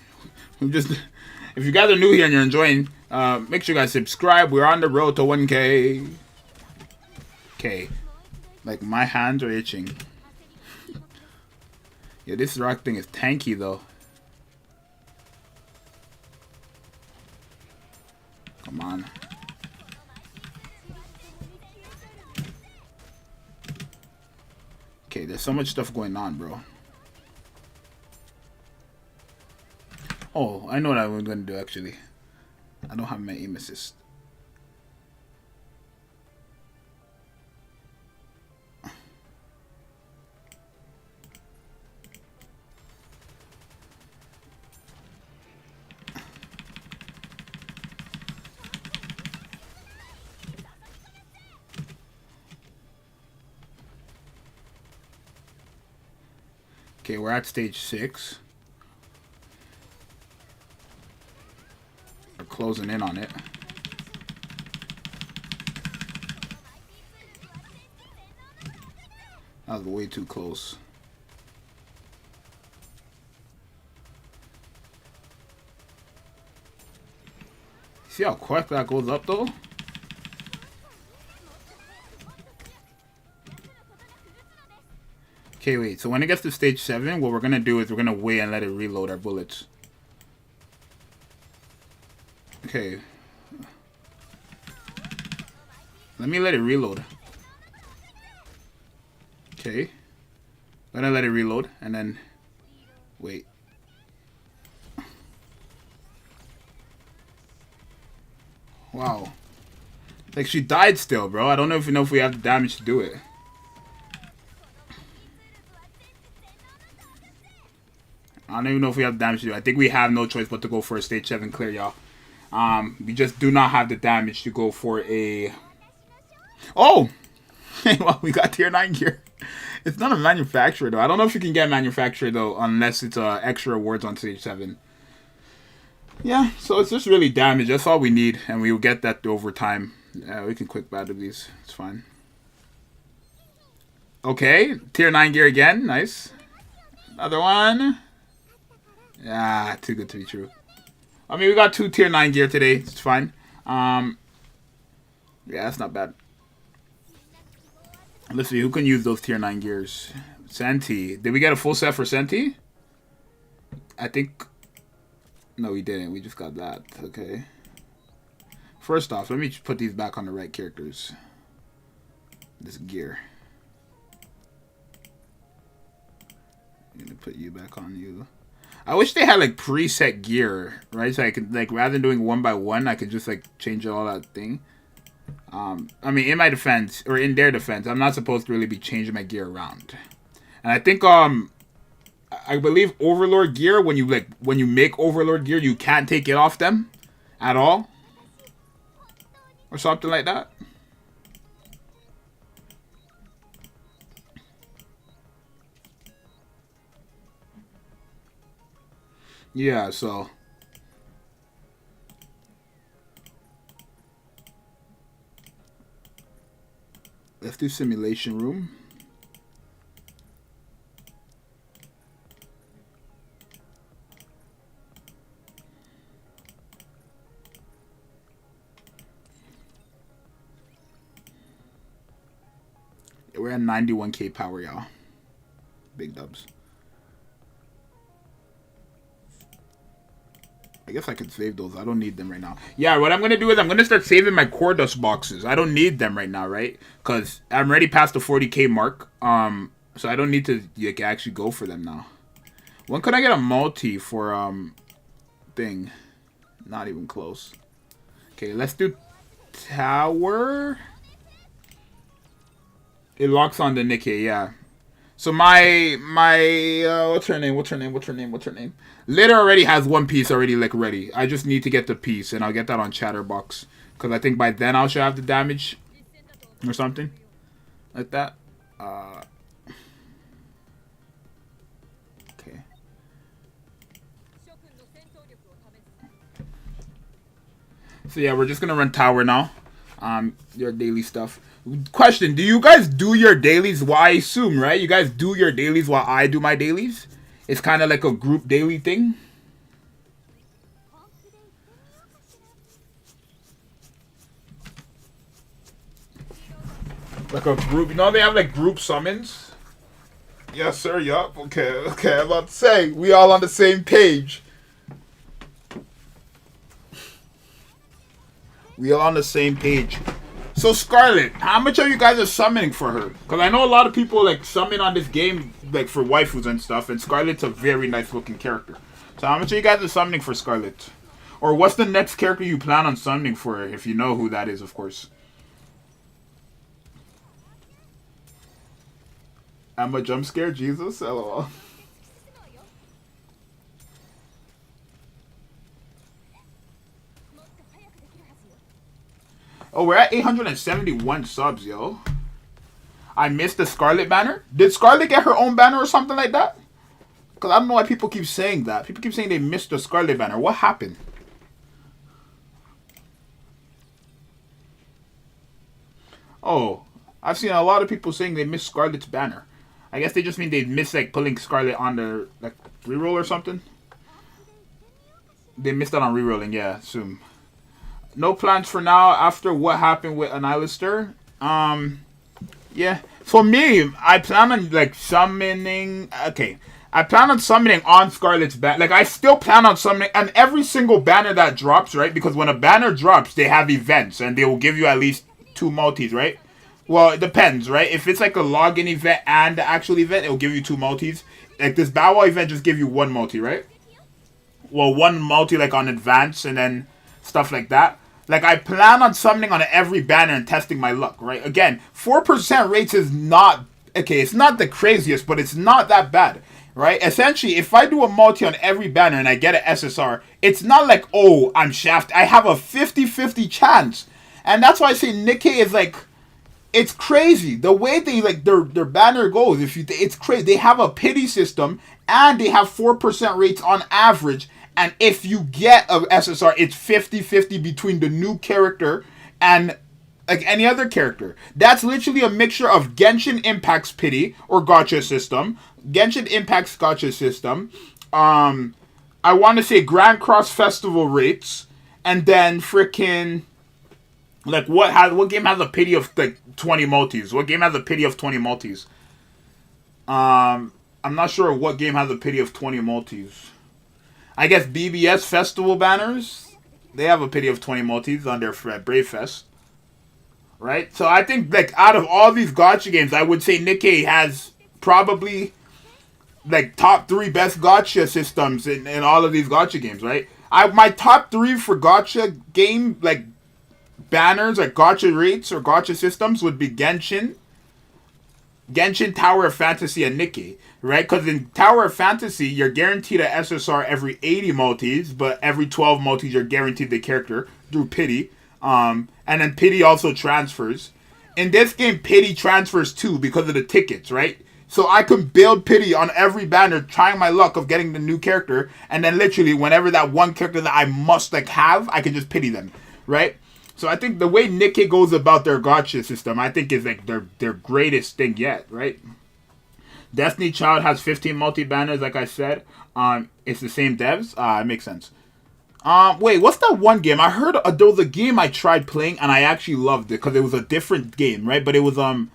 if you guys are new here and you're enjoying, make sure you guys subscribe. We're on the road to 1K. Okay, like my hands are itching. Yeah, this rock thing is tanky though. Come on. Okay, there's so much stuff going on, bro. Oh, I know what I'm going to do, actually. I don't have my aim assist. Okay, we're at stage 6. We're closing in on it. That was way too close. See how quick that goes up though? Okay, wait. So when it gets to stage 7, what we're gonna do is we're gonna wait and let it reload our bullets. Okay. Let me let it reload. Okay. I'm gonna let it reload and then wait. Wow. Like she died still, bro. I don't know if you know if we have the damage to do it. I don't even know if we have the damage to do it. I think we have no choice but to go for a stage 7 clear, y'all. We just do not have the damage to go for a... Oh! Well, we got tier 9 gear. It's not a manufacturer, though. I don't know if you can get manufacturer, though, unless it's extra rewards on stage 7. Yeah, so it's just really damage. That's all we need, and we will get that over time. Yeah, we can quick battle these. It's fine. Okay, tier 9 gear again. Nice. Another one. Ah, too good to be true. I mean, we got 2 tier 9 gear today. It's fine. Yeah, that's not bad. Let's see, who can use those tier 9 gears? Senti. Did we get a full set for Senti? I think... No, we didn't. We just got that. Okay. First off, let me put these back on the right characters. This gear. I'm gonna put you back on you. I wish they had like preset gear, right? So I could like rather than doing 1 by 1, I could just like change all that thing. I mean, in my defense or in their defense, I'm not supposed to really be changing my gear around. And I think I believe Overlord gear, when you make Overlord gear, you can't take it off them at all, or something like that. Yeah, so let's do simulation room. We're at 91k power, y'all. Big dubs. I guess I could save those. I don't need them right now. Yeah, what I'm going to do is I'm going to start saving my core dust boxes. I don't need them right now, right? Because I'm already past the 40k mark. So I don't need to like, actually go for them now. When could I get a multi for thing? Not even close. Okay, let's do tower. It locks on the Nikke, yeah. So my what's her name? Litter already has 1 piece already like ready. I just need to get the piece and I'll get that on Chatterbox. Because I think by then I should have the damage. Or something. Like that. Okay. So yeah, we're just gonna run tower now. Your daily stuff. Question, do you guys do your dailies? Well, I assume, right? You guys do your dailies while I do my dailies? It's kind of like a group daily thing. Like a group. You know they have like group summons? Yes, sir. Yup. Okay. I'm about to say, we all on the same page. We all on the same page. So Scarlet, how much are you guys are summoning for her? Because I know a lot of people like summon on this game like for waifus and stuff, and Scarlet's a very nice looking character. So how much are you guys are summoning for Scarlet? Or what's the next character you plan on summoning for her, if you know who that is, of course. I'm a jump scare, Jesus? LOL. Oh, we're at 871 subs, yo. I missed the Scarlet banner. Did Scarlet get her own banner or something like that? Because I don't know why people keep saying that. People keep saying they missed the Scarlet banner. What happened? Oh, I've seen a lot of people saying they missed Scarlet's banner. I guess they just mean they missed like pulling Scarlet on their like reroll or something. They missed out on rerolling, yeah, assume. No plans for now after what happened with NIHILISTER. Yeah. For me, I plan on like summoning. Okay. I plan on summoning on Scarlet's banner. Like, I still plan on summoning. And every single banner that drops, right? Because when a banner drops, they have events. And they will give you at least 2 multis, right? Well, it depends, right? If it's like a login event and the actual event, it will give you 2 multis. Like, this Bow Wow event just give you 1 multi, right? Well, 1 multi, like, on advance and then stuff like that. Like, I plan on summoning on every banner and testing my luck, right? Again, 4% rates is not... Okay, it's not the craziest, but it's not that bad. Right? Essentially, if I do a multi on every banner and I get an SSR, it's not like, oh, I'm shafted. I have a 50-50 chance. And that's why I say Nikke is like, it's crazy. The way they, like, their banner goes, it's crazy. They have a pity system and they have 4% rates on average. And if you get a SSR, it's 50-50 between the new character and like any other character. That's literally a mixture of Genshin Impact's pity or gacha system, Genshin Impact's gacha system, I want to say Grand Cross Festival rates, and then freaking like what game has a pity of like 20 multis? What game has a pity of 20 multis? I'm not sure what game has a pity of 20 multis. I guess BBS Festival banners, they have a pity of 20 multis on their Brave Fest. Right? So I think, like, out of all these gacha games, I would say Nikke has probably, like, top 3 best gacha systems in all of these gacha games, right? My top 3 for gacha game, like, banners, like, gacha rates or gacha systems would be Genshin, Tower of Fantasy, and Nikke, right? Because in Tower of Fantasy, you're guaranteed a SSR every 80 multis, but every 12 multis, you're guaranteed the character through pity. And then pity also transfers. In this game, pity transfers too because of the tickets, right? So I can build pity on every banner, trying my luck of getting the new character, and then literally whenever that one character that I must like have, I can just pity them, right? So I think the way Nikke goes about their gacha system, I think is like their greatest thing yet, right? Destiny Child has 15 multi banners, like I said. It's the same devs. It makes sense. Wait, what's that one game? I heard there was a game I tried playing and I actually loved it because it was a different game, right? But it was, do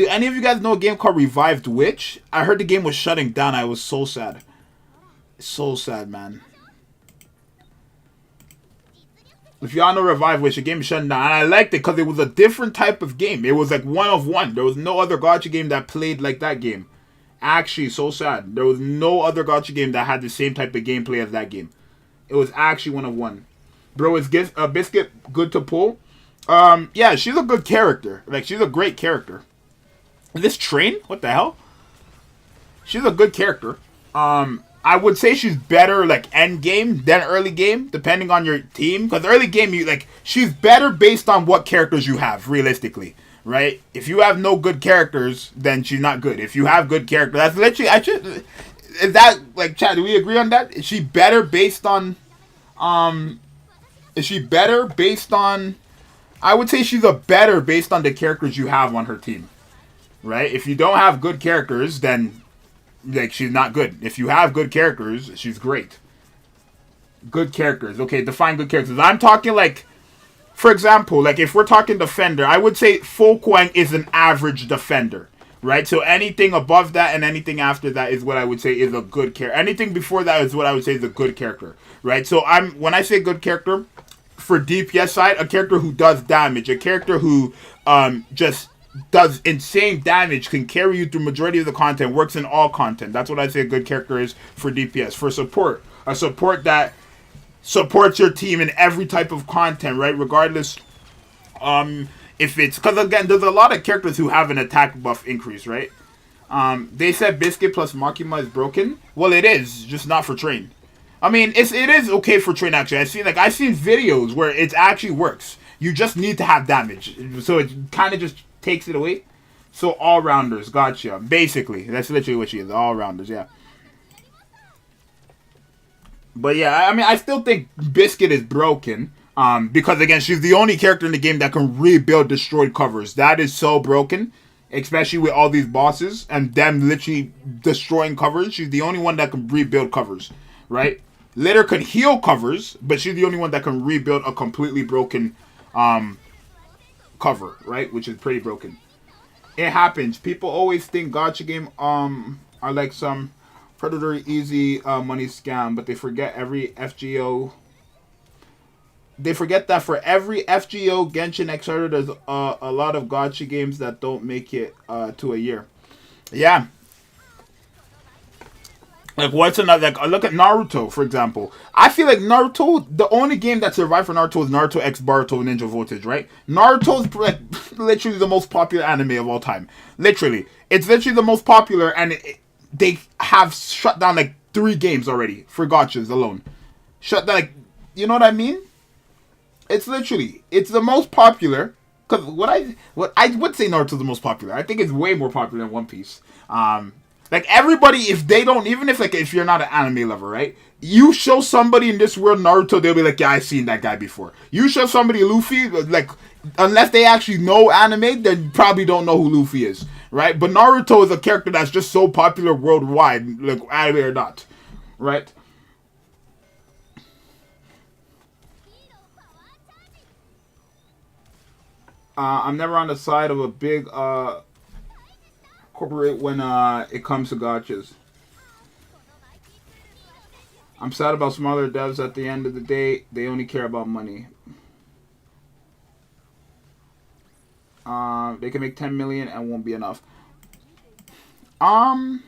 any of you guys know a game called Revived Witch? I heard the game was shutting down. I was so sad. So sad, man. If y'all know Revived Witch, the game is shutting down. And I liked it because it was a different type of game. It was like 1 of 1. There was no other gacha game that played like that game. Actually, so sad. There was no other gacha game that had the same type of gameplay as that game. It was actually 1 of 1. Bro, is Biscuit good to pull? Yeah, she's a good character. Like, she's a great character. This train? What the hell? She's a good character. I would say she's better, like, end game than early game, depending on your team. Because early game, she's better based on what characters you have, realistically. Right? If you have no good characters, then she's not good. If you have good characters, that's literally, is that, like, Chad, do we agree on that? Is she better based on, I would say she's a better based on the characters you have on her team. Right? If you don't have good characters, then, like, she's not good. If you have good characters, she's great. Good characters. Okay, define good characters. I'm talking, like, for example, like, if we're talking defender, I would say Folkwang is an average defender. Right? So anything above that and anything after that is what I would say is a good character. Anything before that is what I would say is a good character. Right? So when I say good character, for DPS side, a character who does damage. A character who just does insane damage, can carry you through majority of the content, works in all content. That's what I say a good character is for DPS. For support, a support that supports your team in every type of content, right? Regardless, if it's, because again, there's a lot of characters who have an attack buff increase, right? They said Biscuit plus Makima is broken. Well, it is, just not for train. I mean, it is okay for train actually. I've seen videos where it actually works. You just need to have damage, so it kind of just takes it away. So all rounders, gotcha. Basically, that's literally what she is. All rounders, yeah. But yeah, I mean, I still think Biscuit is broken. Because again, she's the only character in the game that can rebuild destroyed covers. That is so broken, especially with all these bosses and them literally destroying covers. She's the only one that can rebuild covers, right? Litter can heal covers, but she's the only one that can rebuild a completely broken cover, right? Which is pretty broken. It happens. People always think gacha game are like some predatory easy money scam, but they forget every FGO. They forget that for every FGO Genshin X there's a lot of gacha games that don't make it to a year. Yeah. Like, what's another... Like, look at Naruto, for example. I feel like Naruto... The only game that survived for Naruto is Naruto X Boruto Ninja Voltage, right? Naruto's, like, literally the most popular anime of all time. Literally. It's literally the most popular, and they have shut down, like, 3 games already for gachas alone. Shut down, like... You know what I mean? It's literally... It's the most popular... Because what I would say Naruto's the most popular. I think it's way more popular than One Piece. Like, everybody, if they don't, even if, like, if you're not an anime lover, right? You show somebody in this world Naruto, they'll be like, yeah, I've seen that guy before. You show somebody Luffy, like, unless they actually know anime, they probably don't know who Luffy is, right? But Naruto is a character that's just so popular worldwide, like, anime or not, right? I'm never on the side of a big, corporate when it comes to gachas. I'm sad about smaller devs. At the end of the day, they only care about money. They can make 10 million and won't be enough. Well,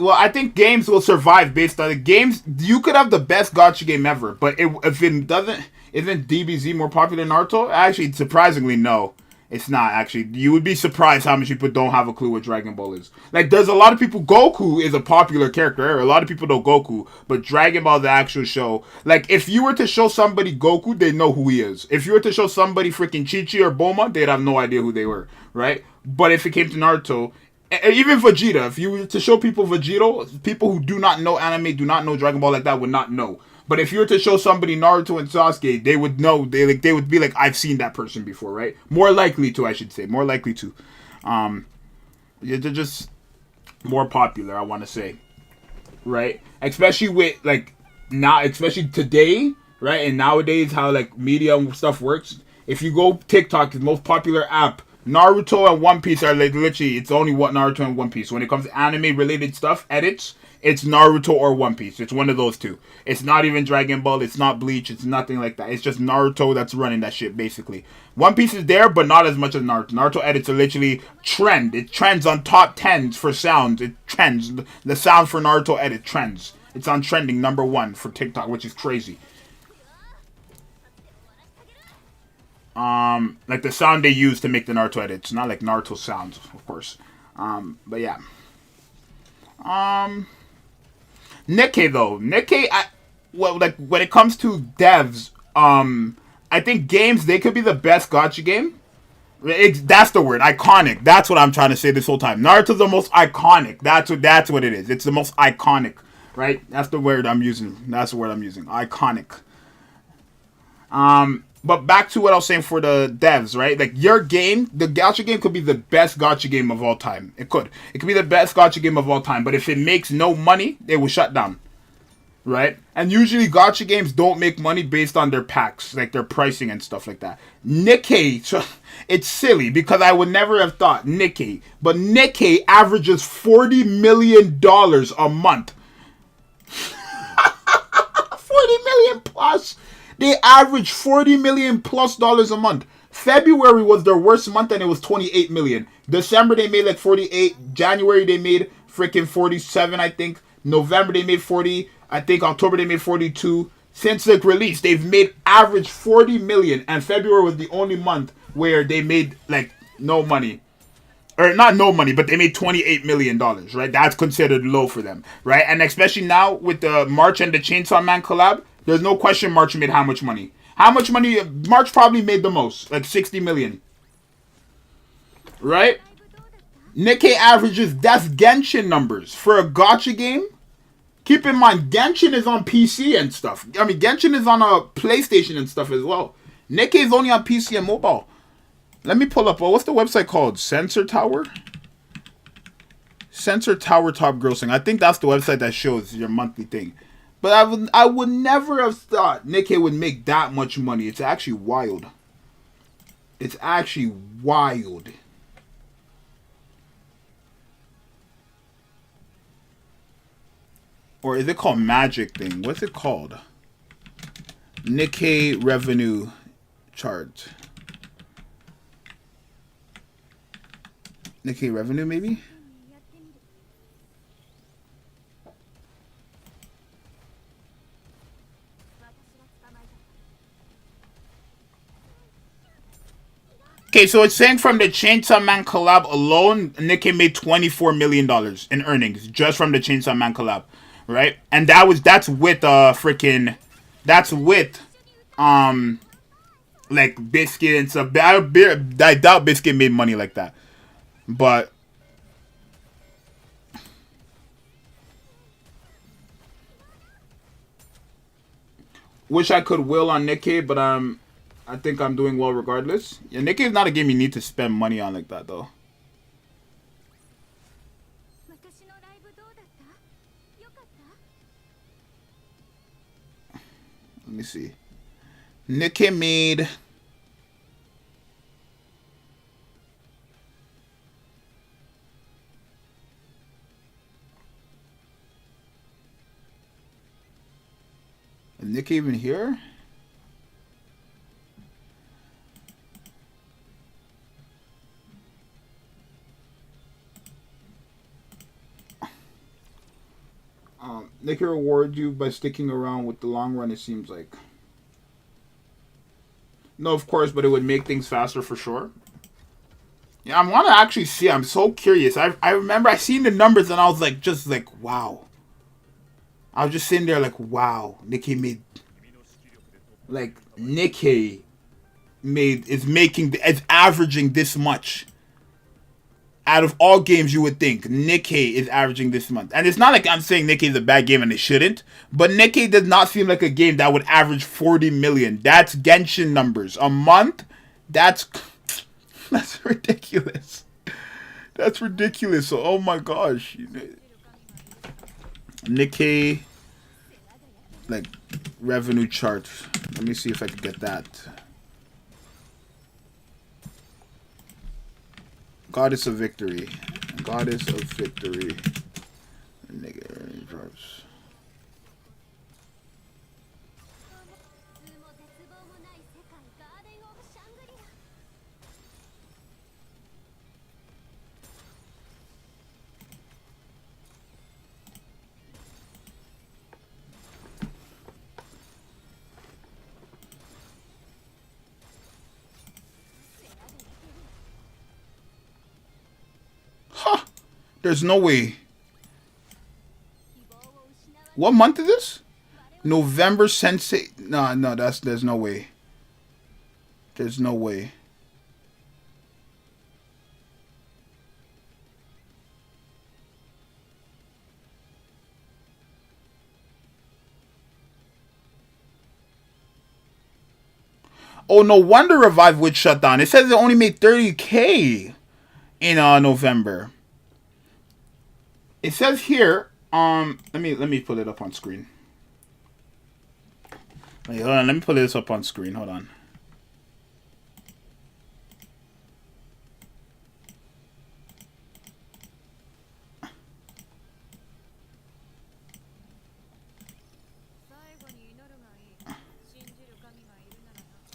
I think games will survive based on the games. You could have the best gacha game ever, but if it doesn't, isn't DBZ more popular than Naruto? Actually, surprisingly, no. It's not, actually. You would be surprised how many people don't have a clue what Dragon Ball is. Like, there's a lot of people... Goku is a popular character. A lot of people know Goku. But Dragon Ball, the actual show... Like, if you were to show somebody Goku, they know who he is. If you were to show somebody freaking Chi-Chi or Bulma, they'd have no idea who they were. Right? But if it came to Naruto... Even Vegeta. If you were to show people Vegeta, people who do not know anime, do not know Dragon Ball like that, would not know. But if you were to show somebody Naruto and Sasuke, they would know. They would be like, I've seen that person before, right? More likely to, I should say. More likely to. They're just more popular, I want to say. Right? Especially with, like, now, especially today, right? And nowadays, how, like, media and stuff works. If you go TikTok, the most popular app, Naruto and One Piece are, like, literally, it's only what Naruto and One Piece. When it comes to anime-related stuff, edits, it's Naruto or One Piece. It's one of those two. It's not even Dragon Ball. It's not Bleach. It's nothing like that. It's just Naruto that's running that shit, basically. One Piece is there, but not as much as Naruto. Naruto edits are literally trend. It trends on top 10s for sounds. It trends. The sound for Naruto edit trends. It's on trending #1 for TikTok, which is crazy. Like the sound they use to make the Naruto edits. Not like Naruto sounds, of course. But yeah. Nikke though. Nikke, like when it comes to devs, I think games, they could be the best gacha game. That's the word, iconic. That's what I'm trying to say this whole time. Naruto's the most iconic. That's what it is. It's the most iconic, right? That's the word I'm using. That's the word I'm using. Iconic. But back to what I was saying for the devs, right? Like, your game, the gacha game could be the best gacha game of all time. It could. It could be the best gacha game of all time. But if it makes no money, it will shut down. Right? And usually gacha games don't make money based on their packs, like their pricing and stuff like that. Nikke, so it's silly because I would never have thought Nikke. But Nikke averages $40 million a month. 40 million plus. They average $40 million plus a month. February was their worst month and it was 28 million. December they made like 48. January they made freaking 47, I think. November they made 40. I think October they made 42. Since the release, they've made average 40 million. And February was the only month where they made like no money. Or not no money, but they made $28 million, right? That's considered low for them, right? And especially now with the March and the Chainsaw Man collab, there's no question March made how much money. How much money? March probably made the most, like 60 million. Right? Nikke averages, that's Genshin numbers. For a gacha game, keep in mind, Genshin is on PC and stuff. I mean, Genshin is on a PlayStation and stuff as well. Nikke is only on PC and mobile. Let me pull up, what's the website called? Sensor Tower? Sensor Tower top grossing. I think that's the website that shows your monthly thing. But I would never have thought Nikke would make that much money. It's actually wild. It's actually wild. Or is it called magic thing? What's it called? Nikke revenue chart. Nikke revenue maybe? Okay, so it's saying from the Chainsaw Man collab alone, Nikke made $24 million in earnings just from the Chainsaw Man collab, right? And that's with that's with like Biscuit and stuff. I doubt Biscuit made money like that, but wish I could will on Nikke, but I think I'm doing well regardless. Yeah, Nikke is not a game you need to spend money on like that, though. Let me see. Nikke made... Is Nikke even here? Nikke reward you by sticking around with the long run, it seems like. No, of course, but it would make things faster for sure. Yeah, I want to actually see. I'm so curious. I remember I seen the numbers and I was like, just like, wow. I was just sitting there like, wow. Nikke made... Like, Nikke is averaging this much. Out of all games, you would think Nikke is averaging this month. And it's not like I'm saying Nikke is a bad game and it shouldn't. But Nikke does not seem like a game that would average 40 million. That's Genshin numbers. A month? That's ridiculous. That's ridiculous. So, oh my gosh. Nikke, like, revenue chart. Let me see if I can get that. Goddess of Victory. Goddess of Victory. Nigga drops. There's no way. What month is this? November Sensei. No, there's no way. There's no way. Oh, no wonder Revive would shut down. It says it only made 30K in November. It says here, let me pull it up on screen. Wait, hold on, let me pull this up on screen. Hold on.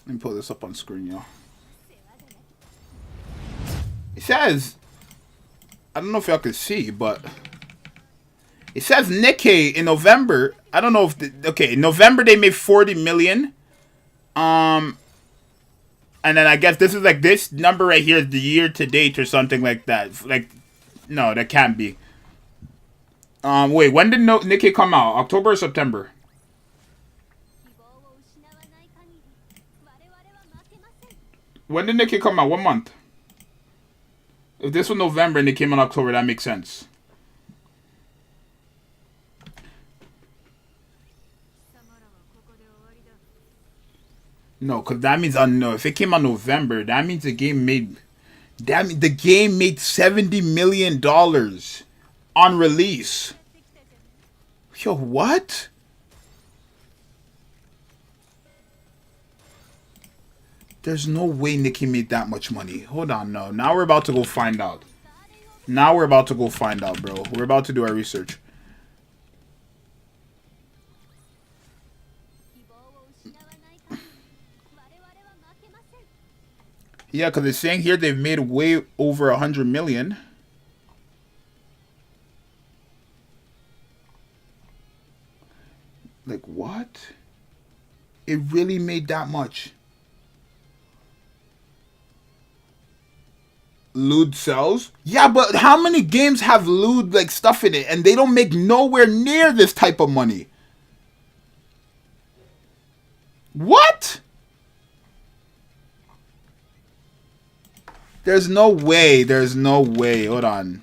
Let me pull this up on screen, y'all. It says, I don't know if y'all can see, but it says Nikke in November. I don't know if okay, in November they made 40 million. And then I guess this is like this number right here is the year to date or something like that. Like, no, that can't be. Wait, when did Nikke come out? October or September? When did Nikke come out? What month? If this was November and it came in October, that makes sense. No, because that means no. If it came out November, that means the game made $70 million on release. Yo, what? There's no way Nikke made that much money. Hold on, no. Now we're about to go find out. Now we're about to go find out, bro. We're about to do our research. Yeah, because it's saying here they've made way over 100 million. Like, what? It really made that much. Lewd sells? Yeah, but how many games have lewd, like, stuff in it, and they don't make nowhere near this type of money? What? There's no way. There's no way. Hold on.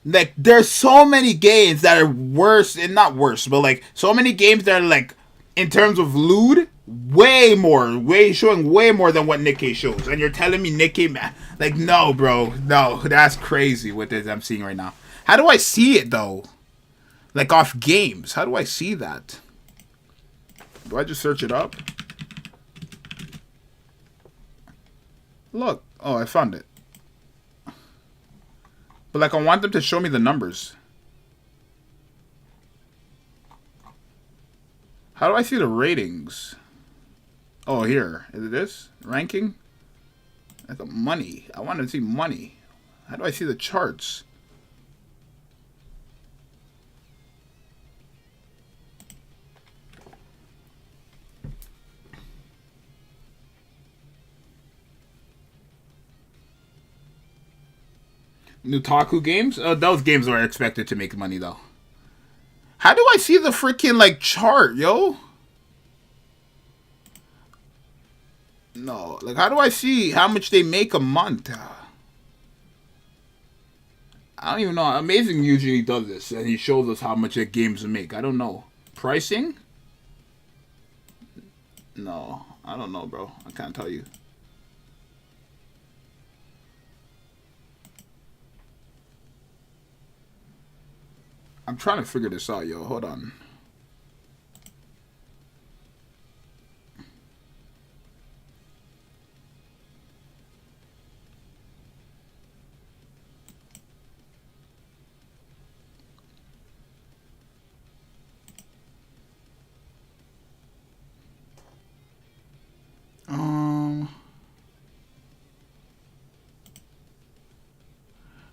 Like, there's so many games that are worse, and not worse, but, like, so many games that are, like, in terms of lewd, way more, showing way more than what Nikke shows. And you're telling me Nikke, man, like, no, bro, no, that's crazy what this I'm seeing right now. How do I see it, though? Like, off games, how do I see that? Do I just search it up? Look, oh, I found it. But, like, I want them to show me the numbers. How do I see the ratings? Oh, here. Is it this? Ranking? That's the money. I want to see money. How do I see the charts? Nutaku games? Those games are expected to make money, though. How do I see the freaking, like, chart, yo? No, like, how do I see how much they make a month? I don't even know. Amazing usually does this, and he shows us how much their games make. I don't know. Pricing? No, I don't know, bro. I can't tell you. I'm trying to figure this out, yo. Hold on.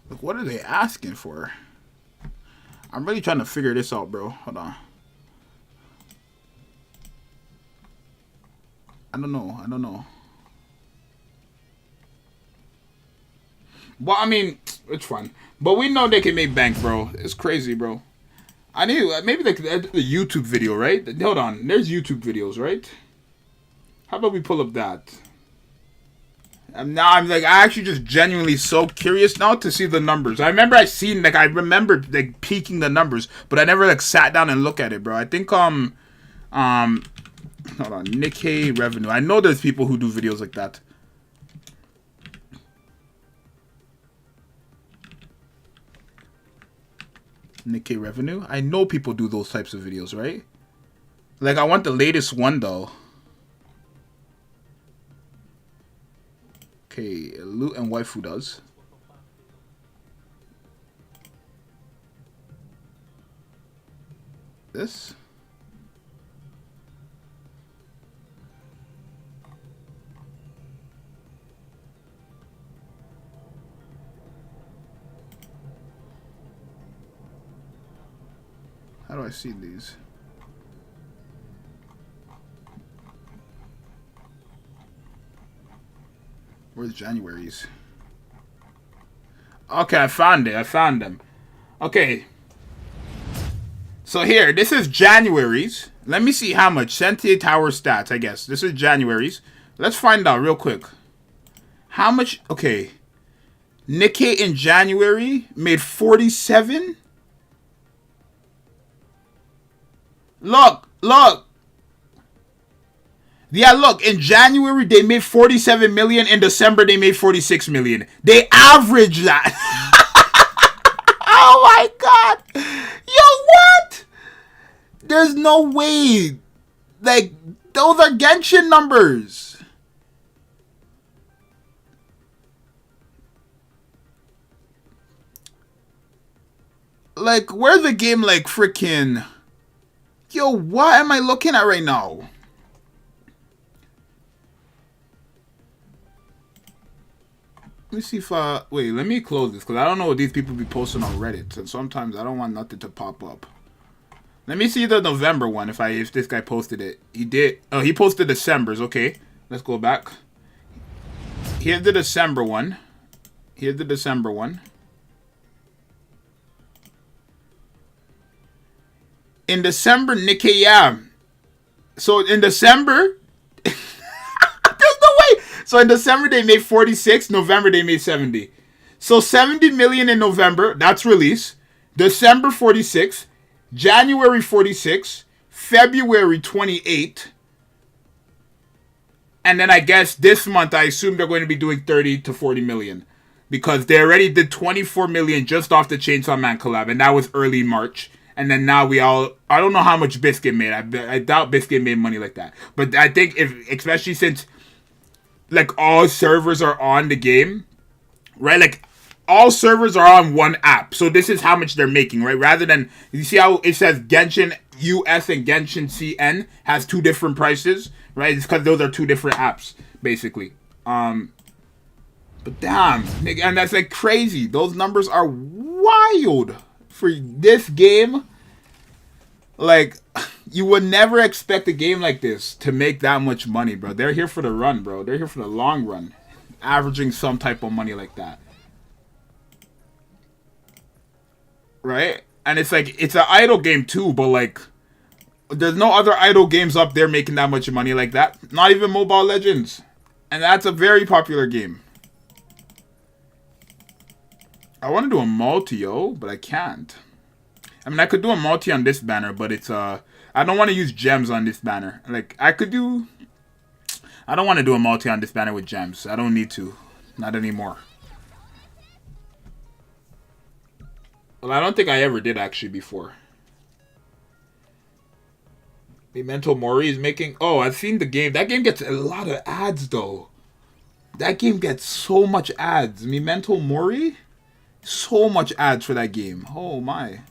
Look, what are they asking for? I'm really trying to figure this out, bro. Hold on. I don't know. I don't know. Well, I mean, it's fun. But we know they can make bank, bro. It's crazy, bro. I knew. Maybe they could edit the YouTube video, right? Hold on. There's YouTube videos, right? How about we pull up that? Now I'm like, I actually just genuinely so curious now to see the numbers. I remember like peeking the numbers, but I never like sat down and looked at it, bro. I think hold on, Nikke revenue. I know there's people who do videos like that. Nikke revenue. I know people do those types of videos, right? Like, I want the latest one though. Okay, Loot and Waifu does. This? How do I see these? Where's January's? Okay, I found it. I found them. Okay. So here, this is January's. Let me see how much. Sentier Tower stats, I guess. This is January's. Let's find out real quick. How much? Okay. Nikke in January made 47. Look. Yeah, look, in January they made 47 million. In December they made 46 million. They average that. Oh my god! Yo, what? There's no way. Like, those are Genshin numbers. Like, where's the game like freaking... Yo, what am I looking at right now? Let me see if wait, let me close this because I don't know what these people be posting on Reddit, and sometimes I don't want nothing to pop up. Let me see the November one if this guy posted it. He did. Oh, he posted December's. Okay, let's go back. Here's the December one. Here's the December one. In December, Nikke, yeah. So in December, there's no way. So in December they made 46. November they made 70. So 70 million in November. That's release. December 46. January 46. February 28. And then I guess this month I assume they're going to be doing 30 to 40 million. Because they already did 24 million just off the Chainsaw Man collab. And that was early March. And then now I don't know how much Biscuit made. I doubt Biscuit made money like that. But I think especially since, like, all servers are on the game, right? Like, all servers are on one app. So this is how much they're making, right? Rather than, you see how it says Genshin US and Genshin CN has two different prices, right? It's because those are two different apps, basically. But damn, and that's like crazy. Those numbers are wild for this game. Like, you would never expect a game like this to make that much money, bro. They're here for the run, bro. They're here for the long run. Averaging some type of money like that. Right? And it's like, it's an idle game too, but like, there's no other idle games up there making that much money like that. Not even Mobile Legends. And that's a very popular game. I want to do a multi, yo, but I can't. I mean, I could do a multi on this banner, but it's, I don't want to use gems on this banner. Like, I don't want to do a multi on this banner with gems. I don't need to. Not anymore. Well, I don't think I ever did, actually, before. Memento Mori is making... Oh, I've seen the game. That game gets a lot of ads, though. That game gets so much ads. Memento Mori? So much ads for that game. Oh, my.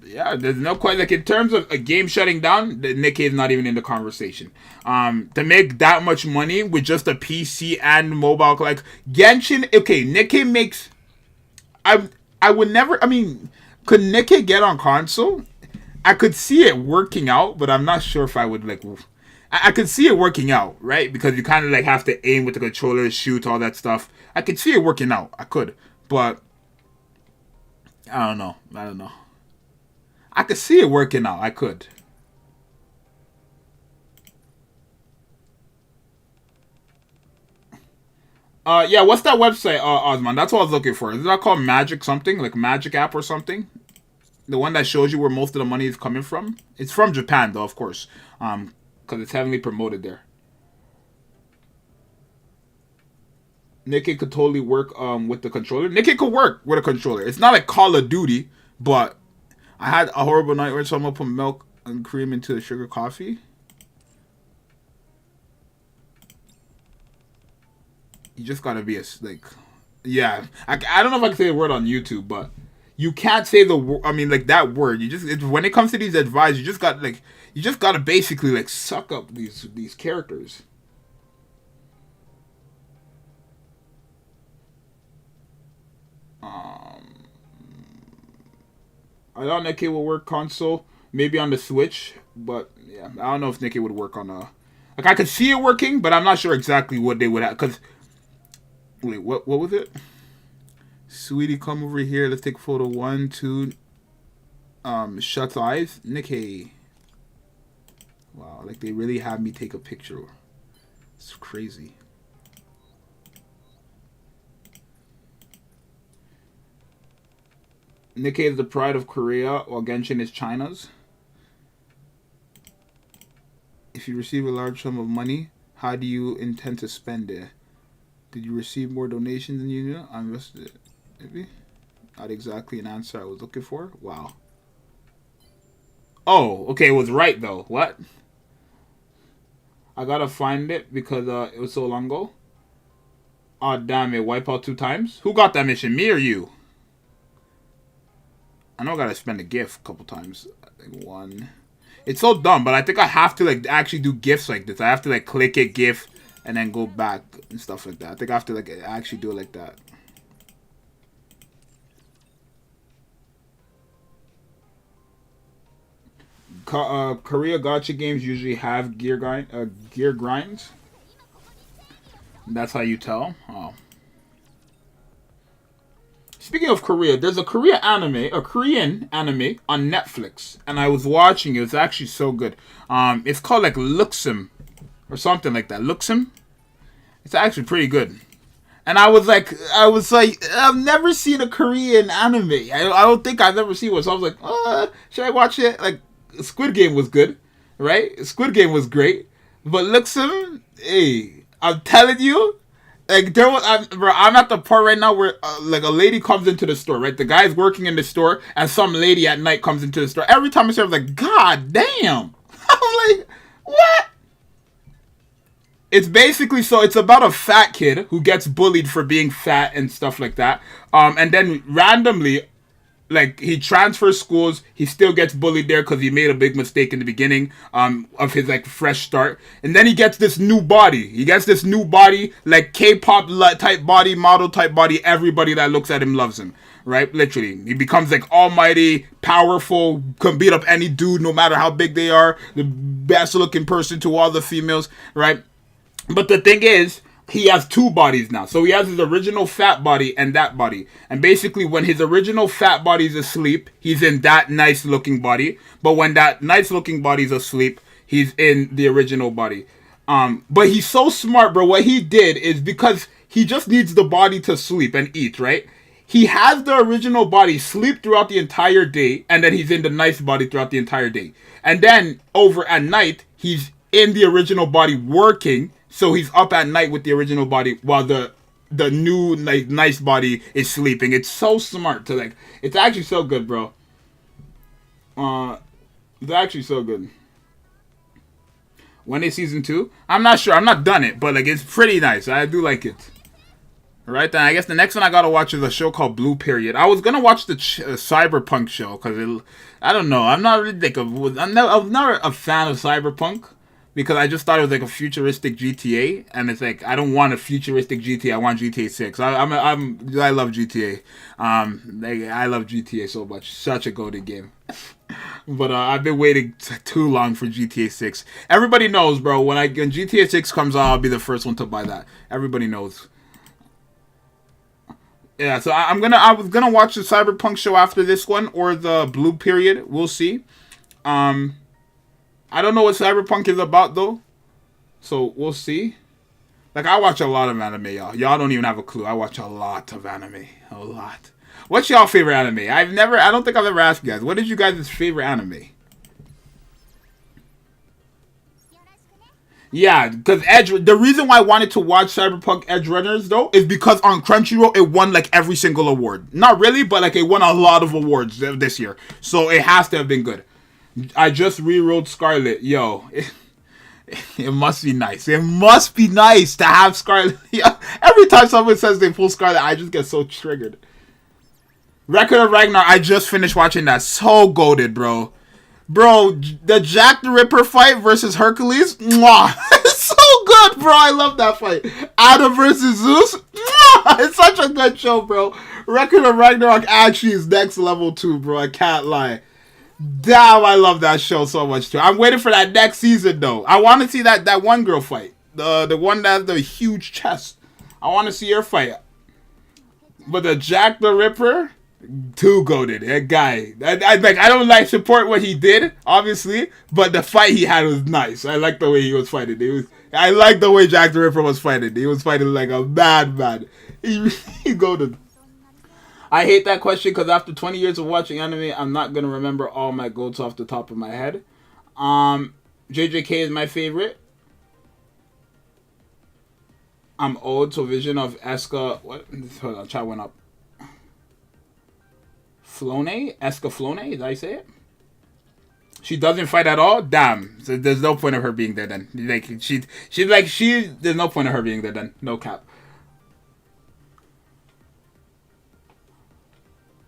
Yeah, there's no question. Like, in terms of a game shutting down, Nikke is not even in the conversation. To make that much money with just a PC and mobile, like Genshin. Okay, Nikke makes. I would never. I mean, could Nikke get on console? I could see it working out, but I'm not sure if I would like. I could see it working out, right? Because you kind of like have to aim with the controller, shoot, all that stuff. I could see it working out. I could, but I don't know. I could see it working out. I could. Yeah, what's that website, Osman? That's what I was looking for. Is that called Magic something? Like Magic app or something? The one that shows you where most of the money is coming from? It's from Japan, though, of course. Because it's heavily promoted there. Nikke could totally work with the controller. Nikke could work with a controller. It's not like Call of Duty, but I had a horrible night where someone put milk and cream into the sugar coffee. You just gotta be like, yeah. I don't know if I can say the word on YouTube, but you can't say the word. I mean, like that word. You just when it comes to these advice, you just gotta basically like suck up these characters. I thought Nikke would work console, maybe on the Switch, but yeah, I don't know if Nikke would work on a. Like I could see it working, but I'm not sure exactly what they would have. Cause wait, what was it? Sweetie, come over here. Let's take photo 1, 2. Shuts eyes. Nikke. Wow, like they really have me take a picture. It's crazy. Nikke is the pride of Korea, while Genshin is China's. If you receive a large sum of money, how do you intend to spend it? Did you receive more donations than you knew? I missed it. Maybe? Not exactly an answer I was looking for. Wow. Oh, okay, it was right though. What? I gotta find it because it was so long ago. Oh, damn it. Wipe out 2 times? Who got that mission? Me or you? I know I gotta spend a gift a couple times. I think 1. It's so dumb, but I think I have to, like, actually do gifts like this. I have to, like, click it, gift, and then go back and stuff like that. I think I have to, like, actually do it like that. Korea gacha games usually have gear grinds. That's how you tell. Oh. Speaking of Korea, there's a Korean anime on Netflix, and I was watching it. It's actually so good. It's called like Luxem or something like that. Luxem. It's actually pretty good. And I was like, I've never seen a Korean anime. I don't think I've ever seen one. So I was like, should I watch it? Like, Squid Game was good, right? Squid Game was great, but Luxem, hey, I'm telling you. Like, I'm at the part right now where, like, a lady comes into the store, right? The guy's working in the store, and some lady at night comes into the store. Every time I see her, I'm like, God damn! I'm like, what? It's basically, so it's about a fat kid who gets bullied for being fat and stuff like that. And then randomly, like, he transfers schools. He still gets bullied there because he made a big mistake in the beginning of his, like, fresh start. And then he gets this new body. Like, K-pop type body, model type body. Everybody that looks at him loves him, right? Literally. He becomes, like, almighty, powerful, can beat up any dude no matter how big they are. The best looking person to all the females, right? But the thing is, he has 2 bodies now. So he has his original fat body and that body. And basically, when his original fat body's asleep, he's in that nice looking body. But when that nice looking body's asleep, he's in the original body. But he's so smart, bro. What he did is, because he just needs the body to sleep and eat, right? He has the original body sleep throughout the entire day, and then he's in the nice body throughout the entire day. And then over at night, he's in the original body working. So he's up at night with the original body while the new, like, nice body is sleeping. It's so smart to, like, it's actually so good, bro. It's actually so good. When is season 2? I'm not sure. I'm not done it, but, like, it's pretty nice. I do like it. Right then, I guess the next one I gotta watch is a show called Blue Period. I was gonna watch the Cyberpunk show because I don't know. I'm not really like I'm never a fan of Cyberpunk. Because I just thought it was like a futuristic GTA, and it's like I don't want a futuristic GTA. I want GTA 6. I love GTA. I love GTA so much. Such a goated game. But I've been waiting too long for GTA 6. Everybody knows, bro. When GTA 6 comes out, I'll be the first one to buy that. Everybody knows. Yeah, so I was gonna watch the Cyberpunk show after this one or the Blue Period. We'll see. I don't know what Cyberpunk is about, though. So, we'll see. Like, I watch a lot of anime, y'all. Y'all don't even have a clue. I watch a lot of anime. A lot. What's y'all favorite anime? I don't think I've ever asked you guys. What is you guys' favorite anime? Yeah, because the reason why I wanted to watch Cyberpunk Edge Runners, though, is because on Crunchyroll, it won, like, every single award. Not really, but, like, it won a lot of awards this year. So, it has to have been good. I just rewrote Scarlet. Yo, it must be nice. It must be nice to have Scarlet. Every time someone says they pull Scarlet, I just get so triggered. Record of Ragnar, I just finished watching that. So goated, bro. Bro, the Jack the Ripper fight versus Hercules. Mwah. It's so good, bro. I love that fight. Adam versus Zeus. Mwah. It's such a good show, bro. Record of Ragnarok actually is next level too, bro. I can't lie. Damn, I love that show so much too. I'm waiting for that next season though. I want to see that one girl fight. The one that has the huge chest. I want to see her fight. But the Jack the Ripper, too goated. That guy. I don't like support what he did, obviously, but the fight he had was nice. I like the way he was fighting. I like the way Jack the Ripper was fighting. He was fighting like a bad man. He goated. I hate that question because after 20 years of watching anime, I'm not going to remember all my goats off the top of my head. JJK is my favorite. I'm old, so vision of Eska. What? Hold on, chat went up. Flone? Eska Flone? Did I say it? She doesn't fight at all? Damn. So there's no point of her being there then. Like, there's no point of her being there then. No cap.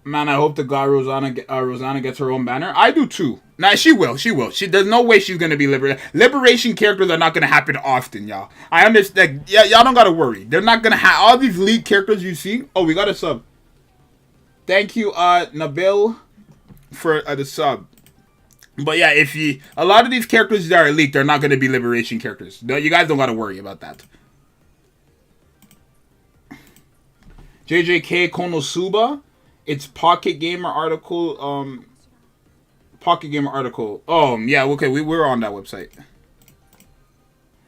Man, I hope the god Rosanna gets her own banner. I do too. Nah, she will. There's no way she's gonna be liberated. Liberation characters are not gonna happen often, y'all. I understand. Yeah, y'all don't gotta worry. They're not gonna have all these lead characters you see. Oh, we got a sub. Thank you, Nabil, for the sub. But yeah, a lot of these characters that are leaked, they're not gonna be liberation characters. No, you guys don't gotta worry about that. JJK Konosuba. It's Pocket Gamer article. Pocket Gamer article. Oh, yeah, okay, we're on that website.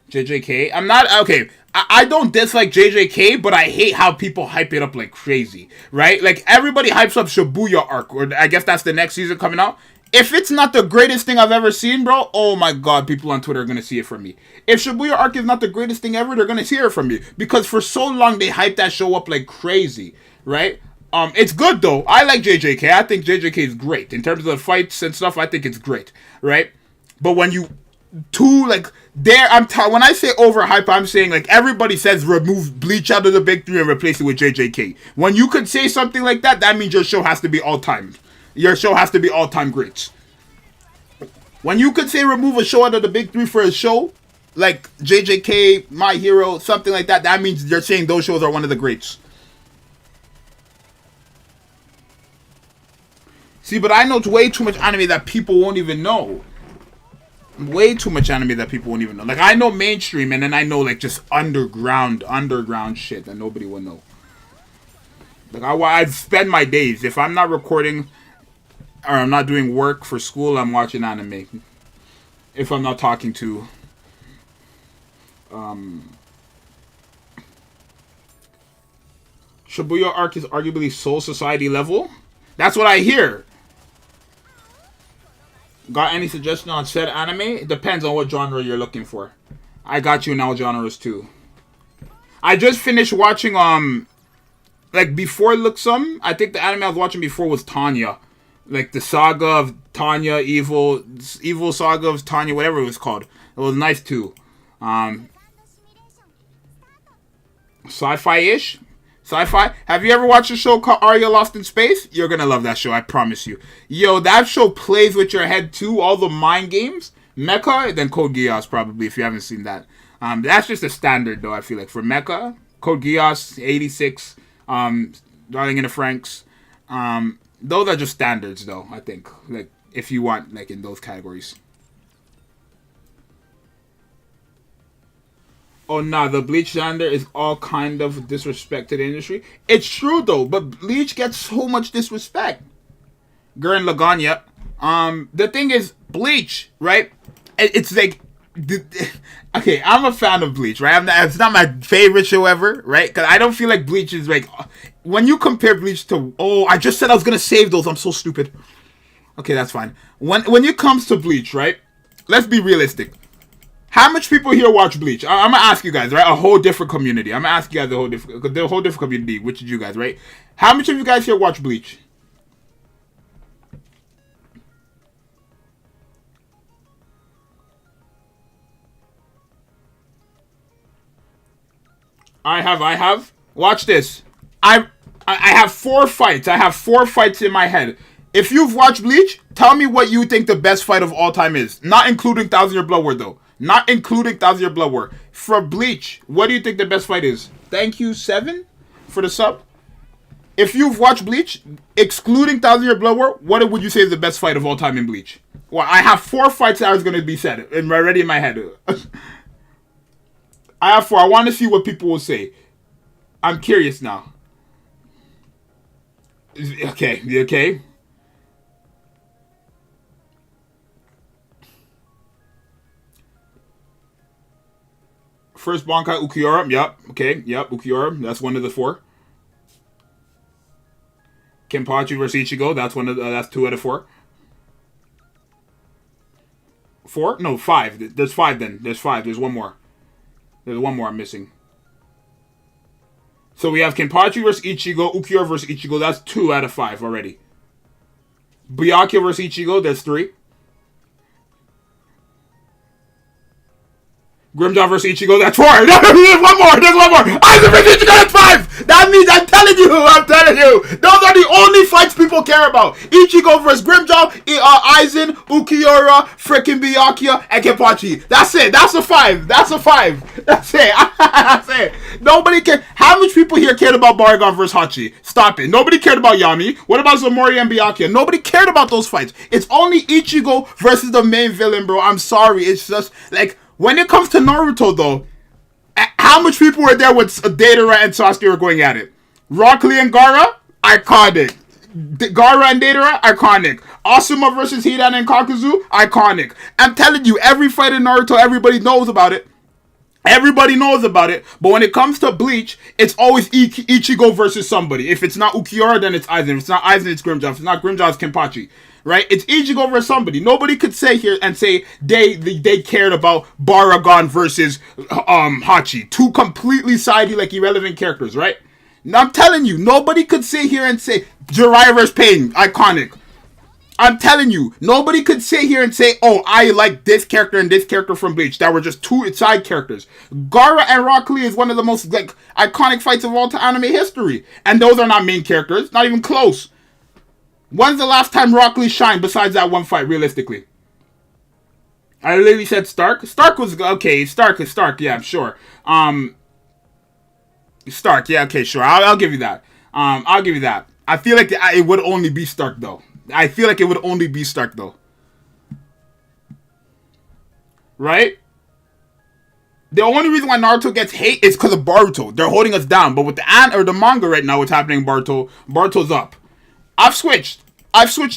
JJK. I'm not, okay, I don't dislike JJK, but I hate how people hype it up like crazy, right? Like, everybody hypes up Shibuya arc, or I guess that's the next season coming out. If it's not the greatest thing I've ever seen, bro, oh my god, people on Twitter are going to see it from me. If Shibuya arc is not the greatest thing ever, they're going to hear it from me. Because for so long, they hyped that show up like crazy, right? It's good though. I like JJK. I think JJK is great. In terms of the fights and stuff, I think it's great, right? But when you when I say overhype, I'm saying like everybody says remove Bleach out of the big three and replace it with JJK. When you could say something like that, that means your show has to be all time. Your show has to be all time greats. When you could say remove a show out of the big three for a show like JJK, My Hero, something like that, that means you're saying those shows are one of the greats. See, but I know way too much anime that people won't even know. Way too much anime that people won't even know. Like, I know mainstream, and then I know, like, just underground shit that nobody will know. Like, I spend my days. If I'm not recording or I'm not doing work for school, I'm watching anime. If I'm not talking to... Shibuya arc is arguably Soul Society level? That's what I hear. Got any suggestion on said anime? It depends on what genre you're looking for. I got you in all genres too. I just finished watching like before Luxum, I think the anime I was watching before was Tanya. Like the saga of Tanya, evil saga of Tanya, whatever it was called. It was nice too. Sci-fi-ish? Sci-fi? Have you ever watched a show called Arya Lost in Space? You're gonna love that show, I promise you. Yo, that show plays with your head too. All the mind games. Mecha, then Code Geass probably, if you haven't seen that. That's just a standard though, I feel like. For Mecha, Code Geass, 86, Darling in the Franxx. Those are just standards though, I think. Like, if you want, like, in those categories. Oh, nah, the Bleach standard is all kind of disrespect to the industry. It's true, though, but Bleach gets so much disrespect. Gurren Lagann, yep. The thing is, Bleach, right? It's like... Okay, I'm a fan of Bleach, right? It's not my favorite show ever, right? Because I don't feel like Bleach is like... When you compare Bleach to... Oh, I just said I was going to save those. I'm so stupid. Okay, that's fine. When it comes to Bleach, right? Let's be realistic. How much people here watch Bleach? I'm gonna ask you guys, right? A whole different community. I'm gonna ask you guys the whole different community, which is you guys, right? How much of you guys here watch Bleach? I have. Watch this. I have 4 fights. I have 4 fights in my head. If you've watched Bleach, tell me what you think the best fight of all time is. Not including 1,000 Year Blood War, though. Not including 1,000 Year Blood War. For Bleach, what do you think the best fight is? Thank you, 7, for the sub. If you've watched Bleach, excluding 1,000 Year Blood War, what would you say is the best fight of all time in Bleach? Well, I have 4 fights that was going to be said already in my head. I have 4. I want to see what people will say. I'm curious now. Okay, okay. First Bankai Ukiura, yep, okay, yep, Ukiura, that's one of the 4. Kenpachi versus Ichigo, that's 2 out of 4. 4? No, 5. There's 5 then. There's 5. There's one more. There's one more I'm missing. So we have Kenpachi versus Ichigo, Ukiyo versus Ichigo. That's 2 out of 5 already. Byakuya versus Ichigo. There's 3. Grimjaw versus Ichigo, that's 4. There's one more. Aizen versus Ichigo, that's 5. That means I'm telling you. Those are the only fights people care about. Ichigo versus Grimjaw, Aizen, Ukiyo, freaking Byakuya, and Kenpachi. That's it. That's a 5. That's it. That's it. Nobody cared. How much people here cared about Baragon versus Hachi? Stop it. Nobody cared about Yami. What about Zomori and Byakuya? Nobody cared about those fights. It's only Ichigo versus the main villain, bro. I'm sorry. It's just like, when it comes to Naruto, though, how much people were there when Deidara and Sasuke were going at it? Rock Lee and Gaara? Iconic. Gaara and Deidara? Iconic. Asuma versus Hidan and Kakuzu? Iconic. I'm telling you, every fight in Naruto, everybody knows about it. Everybody knows about it. But when it comes to Bleach, it's always Ichigo versus somebody. If it's not Ukiyo, then it's Aizen. If it's not Aizen, it's Grimjaw. If it's not Grimjaw, it's Kenpachi. Right? It's Ichigo versus somebody. Nobody could say here and say they cared about Baragon versus Hachi. 2 completely sidey, like, irrelevant characters, right? Now, I'm telling you, nobody could sit here and say Jiraiya versus Pain, iconic. I'm telling you, nobody could sit here and say, oh, I like this character and this character from Bleach. That were just 2 side characters. Gaara and Rock Lee is one of the most, like, iconic fights of all time anime history. And those are not main characters. Not even close. When's the last time Rock Lee shined besides that one fight, realistically? I literally said Stark. Stark was, okay, Stark is Stark, yeah, sure. Stark, yeah, okay, sure. I'll give you that. I'll give you that. I feel like it would only be Stark, though. Right? The only reason why Naruto gets hate is because of Boruto. They're holding us down. But with the manga right now, what's happening in Boruto's up. I've switched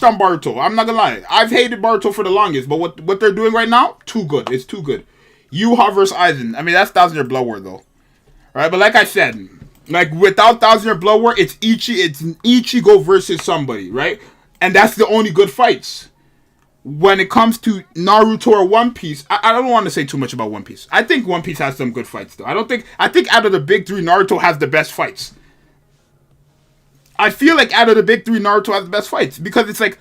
on Boruto. I'm not gonna lie. I've hated Boruto for the longest, but what they're doing right now, too good. It's too good. Yuha versus Aizen. I mean, that's 1,000 Year Blood War, though. Right? But like I said, like, without 1,000 Year Blood War, it's Ichigo versus somebody, right? And that's the only good fights. When it comes to Naruto or One Piece, I don't want to say too much about One Piece. I think One Piece has some good fights, though. I think out of the big 3, Naruto has the best fights. I feel like out of the big 3, Naruto has the best fights. Because it's like,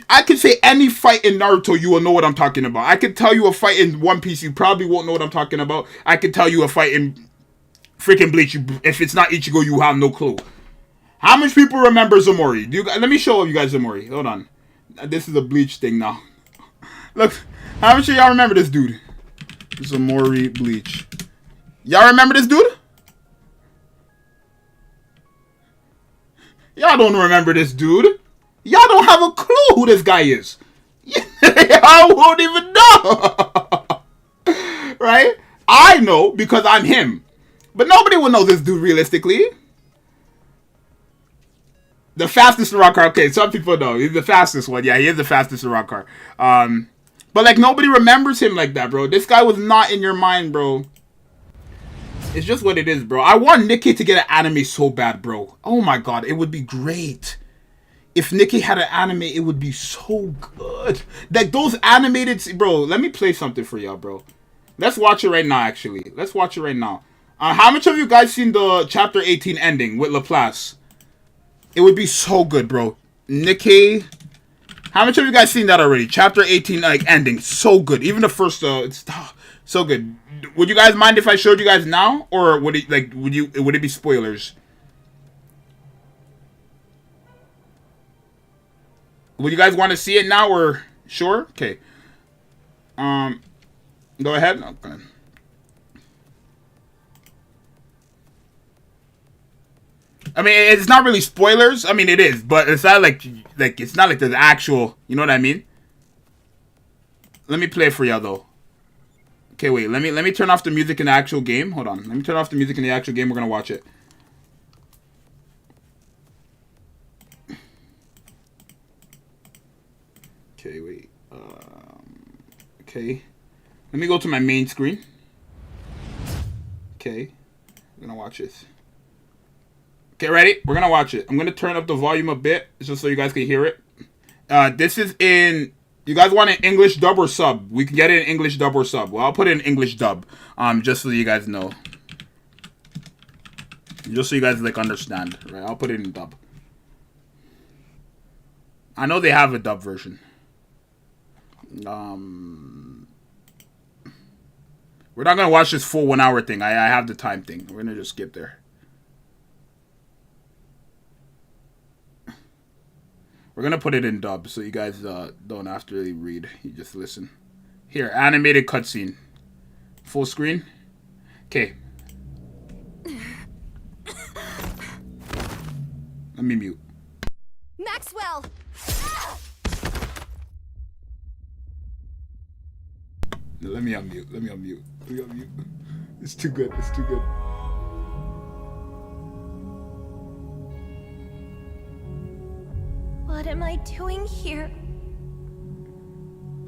I could say any fight in Naruto, you will know what I'm talking about. I could tell you a fight in One Piece, you probably won't know what I'm talking about. I could tell you a fight in freaking Bleach. If it's not Ichigo, you have no clue. How much people remember Zomori? Let me show you guys Zomori. Hold on. This is a Bleach thing now. Look, how much of y'all remember this dude? Zomori Bleach. Y'all remember this dude? Y'all don't remember this dude. Y'all don't have a clue who this guy is. Y'all won't even know. Right? I know because I'm him. But nobody will know this dude realistically. The fastest rock car. Okay, some people know. He's the fastest one. Yeah, he is the fastest rock car. But, like, nobody remembers him like that, bro. This guy was not in your mind, bro. It's just what it is, bro. I want Nikke to get an anime so bad, bro. Oh, my God. It would be great. If Nikke had an anime, it would be so good. Like, those animated... Bro, let me play something for y'all, bro. Let's watch it right now, actually. Let's watch it right now. How much of you guys seen the Chapter 18 ending with Laplace? It would be so good, bro. Nikke. How much of you guys seen that already? Chapter 18, like, ending. So good. Even the first, it's so good. Would you guys mind if I showed you guys now? Or would it, like, would it be spoilers? Would you guys want to see it now or sure? Okay. Go ahead. Okay. I mean, it's not really spoilers. I mean, it is, but it's not like it's not like the actual. You know what I mean? Let me play for y'all though. Okay, wait. Let me turn off the music in the actual game. Hold on. Let me turn off the music in the actual game. We're gonna watch it. Okay, wait. Okay. Let me go to my main screen. Okay. I'm gonna watch this. Okay, ready? We're gonna watch it. I'm gonna turn up the volume a bit just so you guys can hear it. This is in You guys want an English dub or sub? We can get it in English dub or sub. Well, I'll put it in English dub. Just so you guys know. Just so you guys like understand, right? I'll put it in dub. I know they have a dub version. We're not gonna watch this full 1 hour thing. I have the time thing. We're gonna just skip there. We're gonna put it in dub so you guys don't have to really read. You just listen. Here, animated cutscene. Full screen. Okay. Let me mute. Maxwell! Let me unmute. Let me unmute. Let me unmute. It's too good. It's too good. What am I doing here?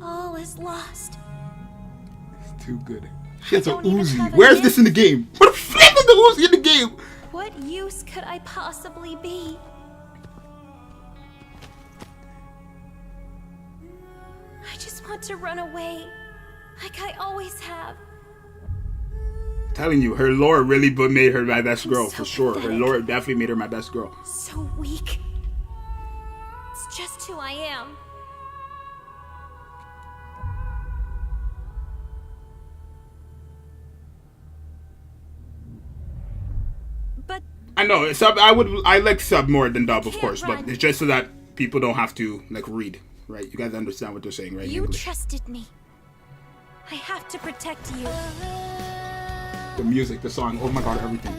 All is lost. It's too good. She has an Uzi. Where's this in the game? What the flip is the Uzi in the game? What use could I possibly be? I just want to run away, like I always have. I'm telling you, her lore really made her my best girl, for sure. Her lore definitely made her my best girl. So weak. It's just who I am. But I know sub. I like sub more than dub, of course, but it's just so that people don't have to like read, right? You guys understand what they're saying, right? You trusted me. I have to protect you. The music, the song, oh my god, everything.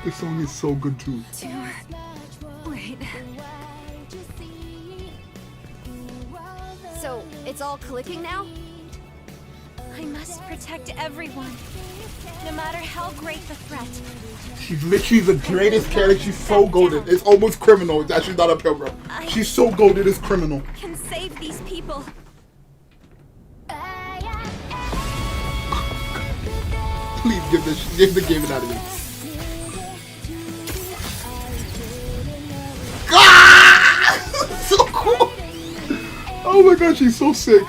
This song is so good too. Wait. So, it's all clicking now? I must protect everyone, no matter how great the threat. She's literally the greatest character. She's so goated. It's almost criminal. It's actually not a pilgrim. She's so goated. It's criminal. Can save these people. Please give the game out of me. Ah! So cool. Oh my god, she's so sick.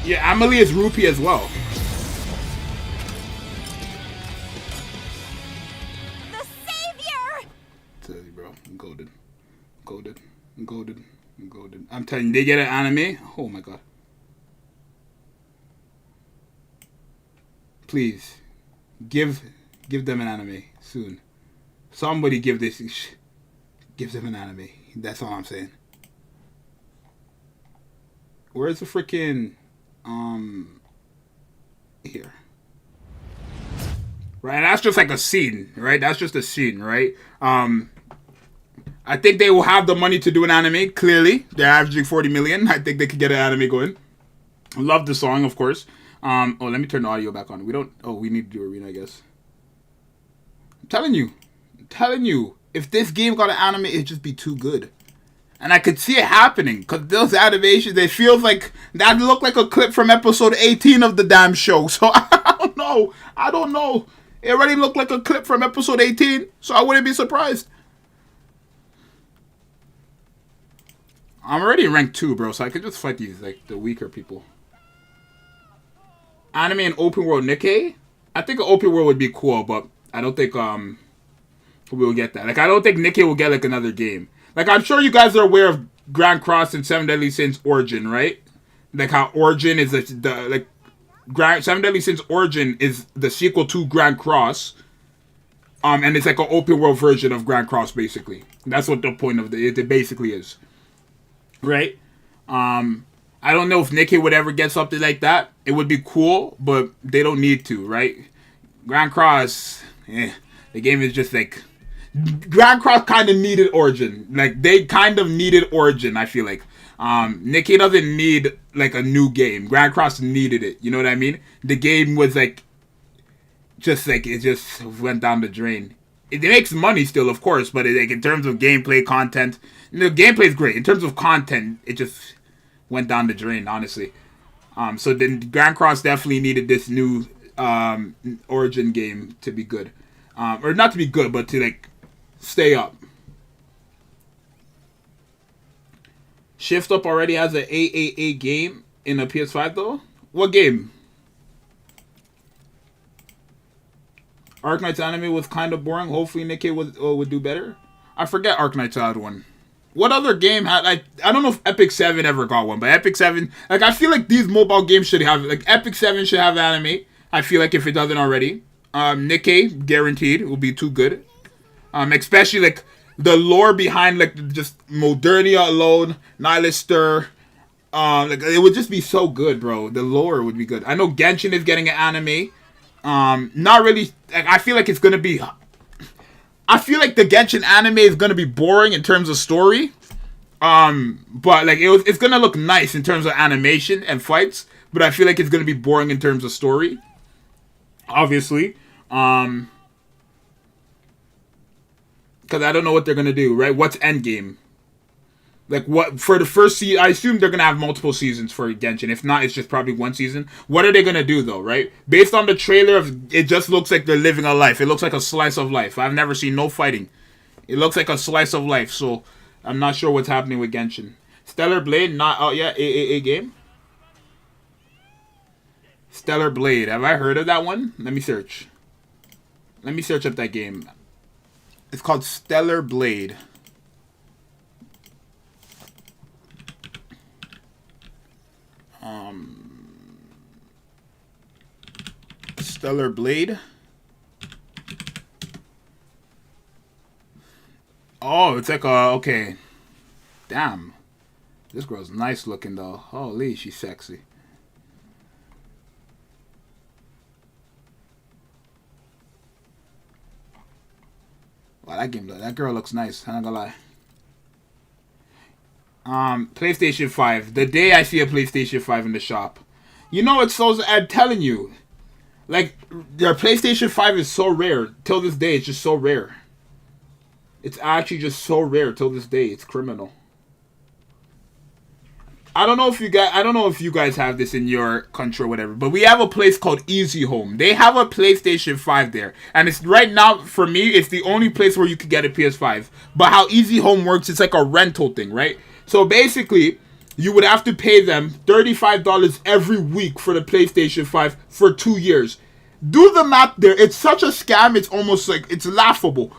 Yeah, Amelie is Rupee as well. The savior! Tell you, bro, I'm goated. Goated. I'm goated. I'm goated. I'm telling you, they get an anime. Oh my god. Please, give them an anime soon. Somebody give them an anime. That's all I'm saying. Where's the freaking here? Right, that's just like a scene, right? That's just a scene, right? I think they will have the money to do an anime. Clearly, they're averaging 40 million. I think they could get an anime going. Love the song, of course. Oh, let me turn the audio back on. We need to do arena, I guess. I'm telling you, if this game got an anime, it'd just be too good. And I could see it happening, because those animations, it feels like, that looked like a clip from episode 18 of the damn show. So, I don't know. It already looked like a clip from episode 18, so I wouldn't be surprised. I'm already in rank 2, bro, so I could just fight these, like, the weaker people. Anime and open world Nikke? I think an open world would be cool, but I don't think, we'll get that. Like, I don't think Nikke will get, like, another game. Like, I'm sure you guys are aware of Grand Cross and Seven Deadly Sins Origin, right? Like, how Origin is, Seven Deadly Sins Origin is the sequel to Grand Cross. And it's like an open world version of Grand Cross, basically. That's what the point of it basically is. Right? I don't know if Nikke would ever get something like that. It would be cool, but they don't need to, right? Grand Cross, the game is just like Grand Cross kind of needed Origin. Like, they kind of needed Origin, I feel like. Nikke doesn't need, like, a new game. Grand Cross needed it. You know what I mean? The game was, like, it just went down the drain. It makes money still, of course, but like in terms of gameplay, content, the gameplay is great. In terms of content, it just went down the drain, honestly. So then Grand Cross definitely needed this new Origin game to be good. Or not to be good, but to like stay up. Shift Up already has an AAA game in a PS5 though? What game? Arknight's anime was kind of boring. Hopefully Nikke would do better. I forget Arknight's had one. What other game had... I don't know if Epic 7 ever got one, but Epic 7... Like, I feel like these mobile games should have... Like, Epic 7 should have anime. I feel like if it doesn't already. Nikke, guaranteed, will be too good. Especially, like, the lore behind, like, just Modernia alone, NIHILISTER... like, it would just be so good, bro. The lore would be good. I know Genshin is getting an anime. Not really. I feel like it's gonna be. I feel like the Genshin anime is gonna be boring in terms of story. But like it's gonna look nice in terms of animation and fights. But I feel like it's gonna be boring in terms of story. Obviously, because I don't know what they're gonna do. Right? What's Endgame? Like, what, for the first season, I assume they're going to have multiple seasons for Genshin. If not, it's just probably one season. What are they going to do, though, right? Based on the trailer, it just looks like they're living a life. It looks like a slice of life. I've never seen no fighting. It looks like a slice of life, so I'm not sure what's happening with Genshin. Stellar Blade, not out yet. AAA game. Stellar Blade. Have I heard of that one? Let me search. Let me search up that game. It's called Stellar Blade. Stellar Blade. Oh, it's like okay. Damn. This girl's nice looking though. Holy, she's sexy. Wow, that girl looks nice. I'm not gonna lie. PlayStation 5. The day I see a PlayStation 5 in the shop. You know, it's so... I'm telling you. Like, their PlayStation 5 is so rare. Till this day, it's just so rare. It's actually just so rare till this day. It's criminal. I don't know if you guys have this in your country or whatever, but we have a place called Easy Home. They have a PlayStation 5 there. And it's right now, for me, it's the only place where you could get a PS5. But how Easy Home works, it's like a rental thing, right? So basically, you would have to pay them $35 every week for the PlayStation 5 for 2 years. Do the math there. It's such a scam, it's almost like, it's laughable.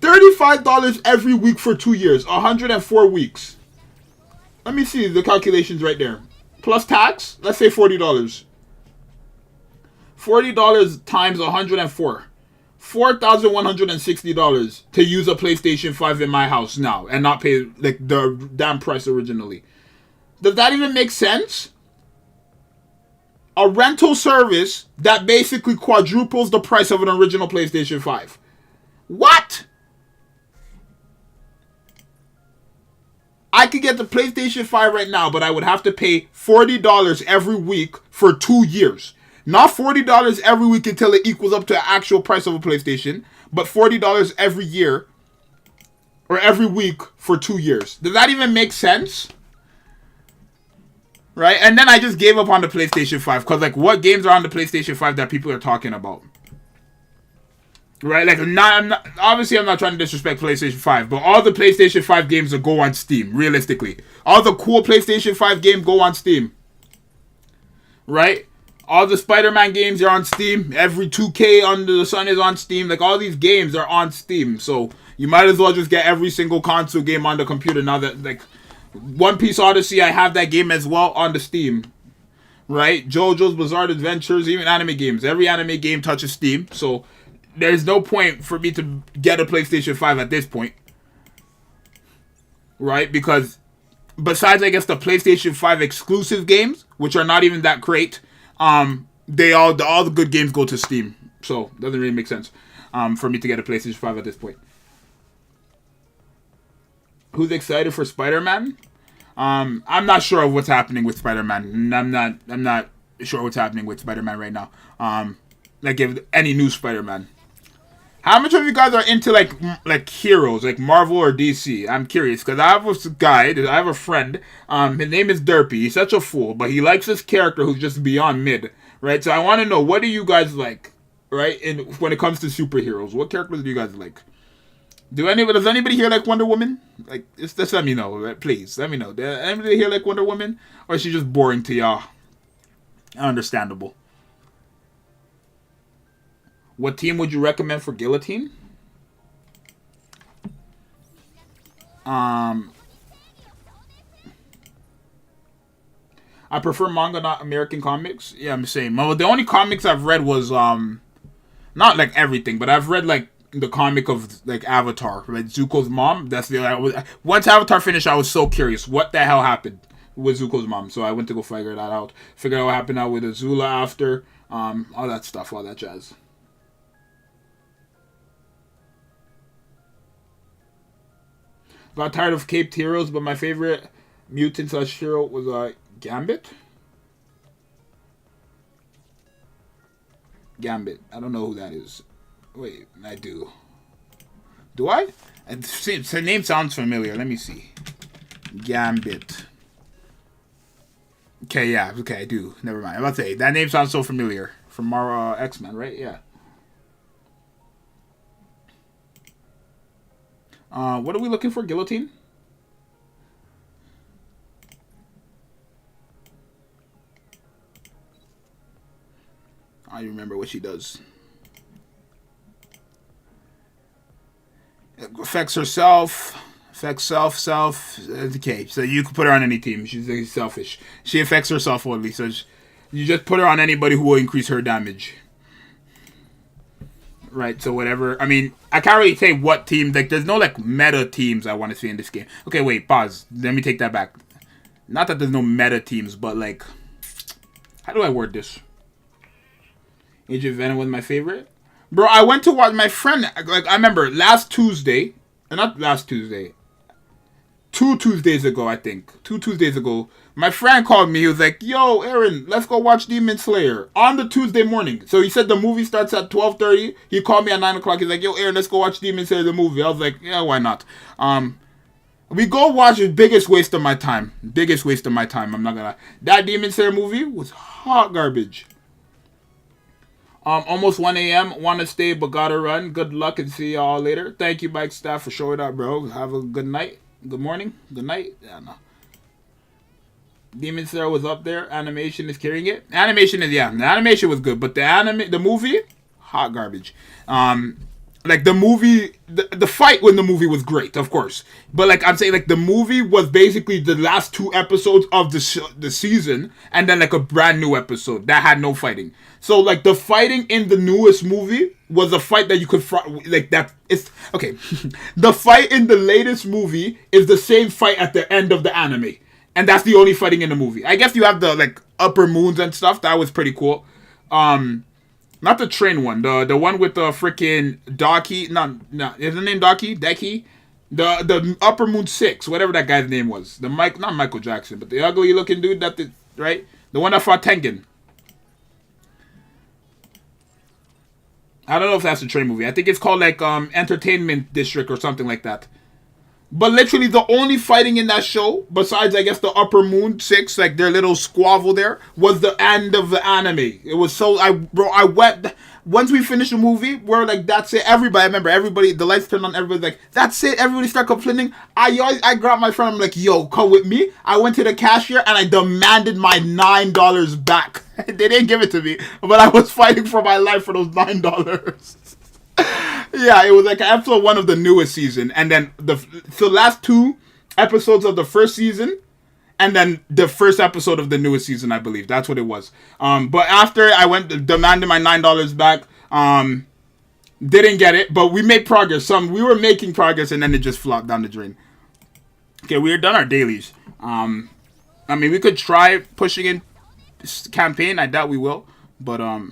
$35 every week for 2 years. 104 weeks. Let me see the calculations right there. Plus tax, let's say $40. $40 times 104. $4,160 to use a PlayStation 5 in my house now and not pay like the damn price originally. Does that even make sense? A rental service that basically quadruples the price of an original PlayStation 5. What? I could get the PlayStation 5 right now, but I would have to pay $40 every week for 2 years. Not $40 every week until it equals up to the actual price of a PlayStation, but $40 every year or every week for 2 years. Does that even make sense? Right? And then I just gave up on the PlayStation 5 because, like, what games are on the PlayStation 5 that people are talking about? Right? Like, obviously, I'm not trying to disrespect PlayStation 5, but all the PlayStation 5 games will go on Steam, realistically. All the cool PlayStation 5 games go on Steam. Right? All the Spider-Man games are on Steam. Every 2K under the sun is on Steam. Like, all these games are on Steam. So, you might as well just get every single console game on the computer now that, like, One Piece Odyssey, I have that game as well on the Steam. Right? JoJo's Bizarre Adventures, even anime games. Every anime game touches Steam. So, there's no point for me to get a PlayStation 5 at this point. Right? Because, besides, I guess, the PlayStation 5 exclusive games, which are not even that great... all the good games go to Steam, so doesn't really make sense. for me to get a PlayStation 5 at this point. Who's excited for Spider-Man? I'm not sure of what's happening with Spider-Man. I'm not sure what's happening with Spider-Man right now. Like if any new Spider-Man. How much of you guys are into like heroes, like Marvel or DC? I'm curious because I have a guy, I have a friend. His name is Derpy. He's such a fool, but he likes this character who's just beyond mid, right? So I want to know, what do you guys like, right? And when it comes to superheroes, what characters do you guys like? Does anybody here like Wonder Woman? Like, just let me know, right? Please let me know. Does anybody here like Wonder Woman, or is she just boring to y'all? Understandable. What team would you recommend for Guillotine? I prefer manga, not American comics. Yeah, I'm saying. Well, the only comics I've read was not like everything, but I've read like the comic of like Avatar, like Zuko's mom. That's the once Avatar finished, I was so curious what the hell happened with Zuko's mom. So I went to go figure that out. Figure out what happened out with Azula after, all that stuff, all that jazz. Got tired of caped heroes, but my favorite mutant / hero was Gambit. Gambit. I don't know who that is. Wait, I do. Do I? Her name sounds familiar. Let me see. Gambit. Okay, yeah. Okay, I do. Never mind. I'm about to say, that name sounds so familiar. From our X-Men, right? Yeah. What are we looking for? Guillotine? I remember what she does. Affects herself. Affects self. Okay, so you can put her on any team. She's selfish. She affects herself only. So you just put her on anybody who will increase her damage. Right, so whatever. I mean, I can't really say what team. Like, there's no, like, meta teams I want to see in this game. Okay, wait, pause. Let me take that back. Not that there's no meta teams, but, like, how do I word this? Age of Venom was my favorite. Bro, I went to watch my friend. Like, I remember last Tuesday. Not last Tuesday. 2 Tuesdays ago, I think. 2 Tuesdays ago. My friend called me. He was like, yo, Aaron, let's go watch Demon Slayer. On the Tuesday morning. So he said the movie starts at 12:30. He called me at 9 o'clock. He's like, yo, Aaron, let's go watch Demon Slayer, the movie. I was like, yeah, why not? We go watch the biggest waste of my time. Biggest waste of my time. I'm not gonna lie. That Demon Slayer movie was hot garbage. Almost 1 a.m. Want to stay, but gotta run. Good luck and see y'all later. Thank you, Mike Staff, for showing up, bro. Have a good night. Good morning. Good night. Yeah, no. Demon Slayer was up there. Animation is carrying it. Animation is, yeah. The animation was good, but the movie, hot garbage. Like the movie, the fight when the movie was great, of course. But like I'm saying, like the movie was basically the last 2 episodes of the season, and then like a brand new episode that had no fighting. So like the fighting in the newest movie was a fight that you could like that. It's okay. The fight in the latest movie is the same fight at the end of the anime, and that's the only fighting in the movie. I guess you have the like upper moons and stuff. That was pretty cool. Not the train one. The one with the freaking Daki. No, is the name Daki? Deki? The Upper Moon 6, whatever that guy's name was. Not Michael Jackson, but the ugly looking dude right? The one that fought Tengen. I don't know if that's the train movie. I think it's called like Entertainment District or something like that. But literally the only fighting in that show, besides I guess the Upper Moon 6, like their little squabble there, was the end of the anime. It was so I went once we finished the movie, we're like, that's it. Everybody, the lights turned on, everybody's like, that's it. Everybody started complaining. I grabbed my friend, I'm like, yo, come with me. I went to the cashier and I demanded my $9 back. They didn't give it to me, but I was fighting for my life for those $9. Yeah, it was like episode 1 of the newest season, and then the last 2 episodes of the first season, and then the first episode of the newest season, I believe. That's what it was. But after I went demanded my $9 back, didn't get it, but we made progress. We were making progress, and then it just flopped down the drain. Okay, we are done our dailies. I mean, we could try pushing in this campaign. I doubt we will, but well,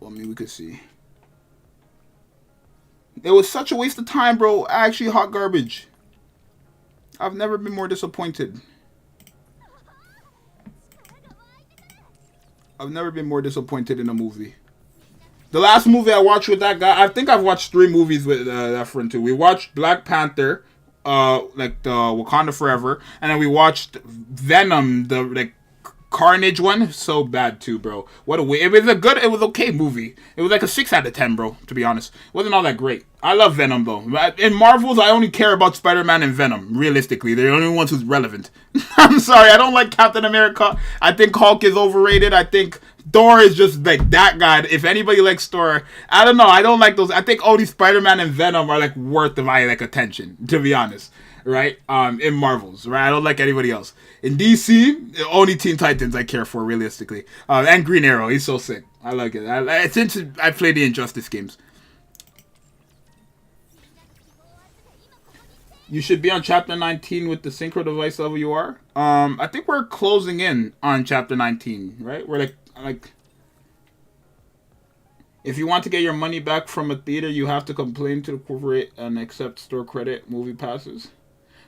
I mean, we could see. It was such a waste of time, bro. Actually, hot garbage. I've never been more disappointed. I've never been more disappointed in a movie. The last movie I watched with that guy, I think I've watched 3 movies with that friend too. We watched Black Panther, like the Wakanda Forever, and then we watched Venom, the like Carnage one. So bad too, bro. What a way! It was okay movie. It was like a 6 out of 10, bro. To be honest, it wasn't all that great. I love Venom though. In Marvels, I only care about Spider-Man and Venom. Realistically, they're the only ones who's relevant. I'm sorry, I don't like Captain America. I think Hulk is overrated. I think Thor is just like that guy. If anybody likes Thor, I don't know. I don't like those. I think only Spider-Man and Venom are like worth of my like attention. To be honest, right? In Marvels, right? I don't like anybody else. In DC, only Teen Titans I care for realistically. And Green Arrow, he's so sick. I like it. Since I played the Injustice games. You should be on chapter 19 with the synchro device level you are. I think we're closing in on chapter 19, right? We're like if you want to get your money back from a theater, you have to complain to the corporate and accept store credit movie passes.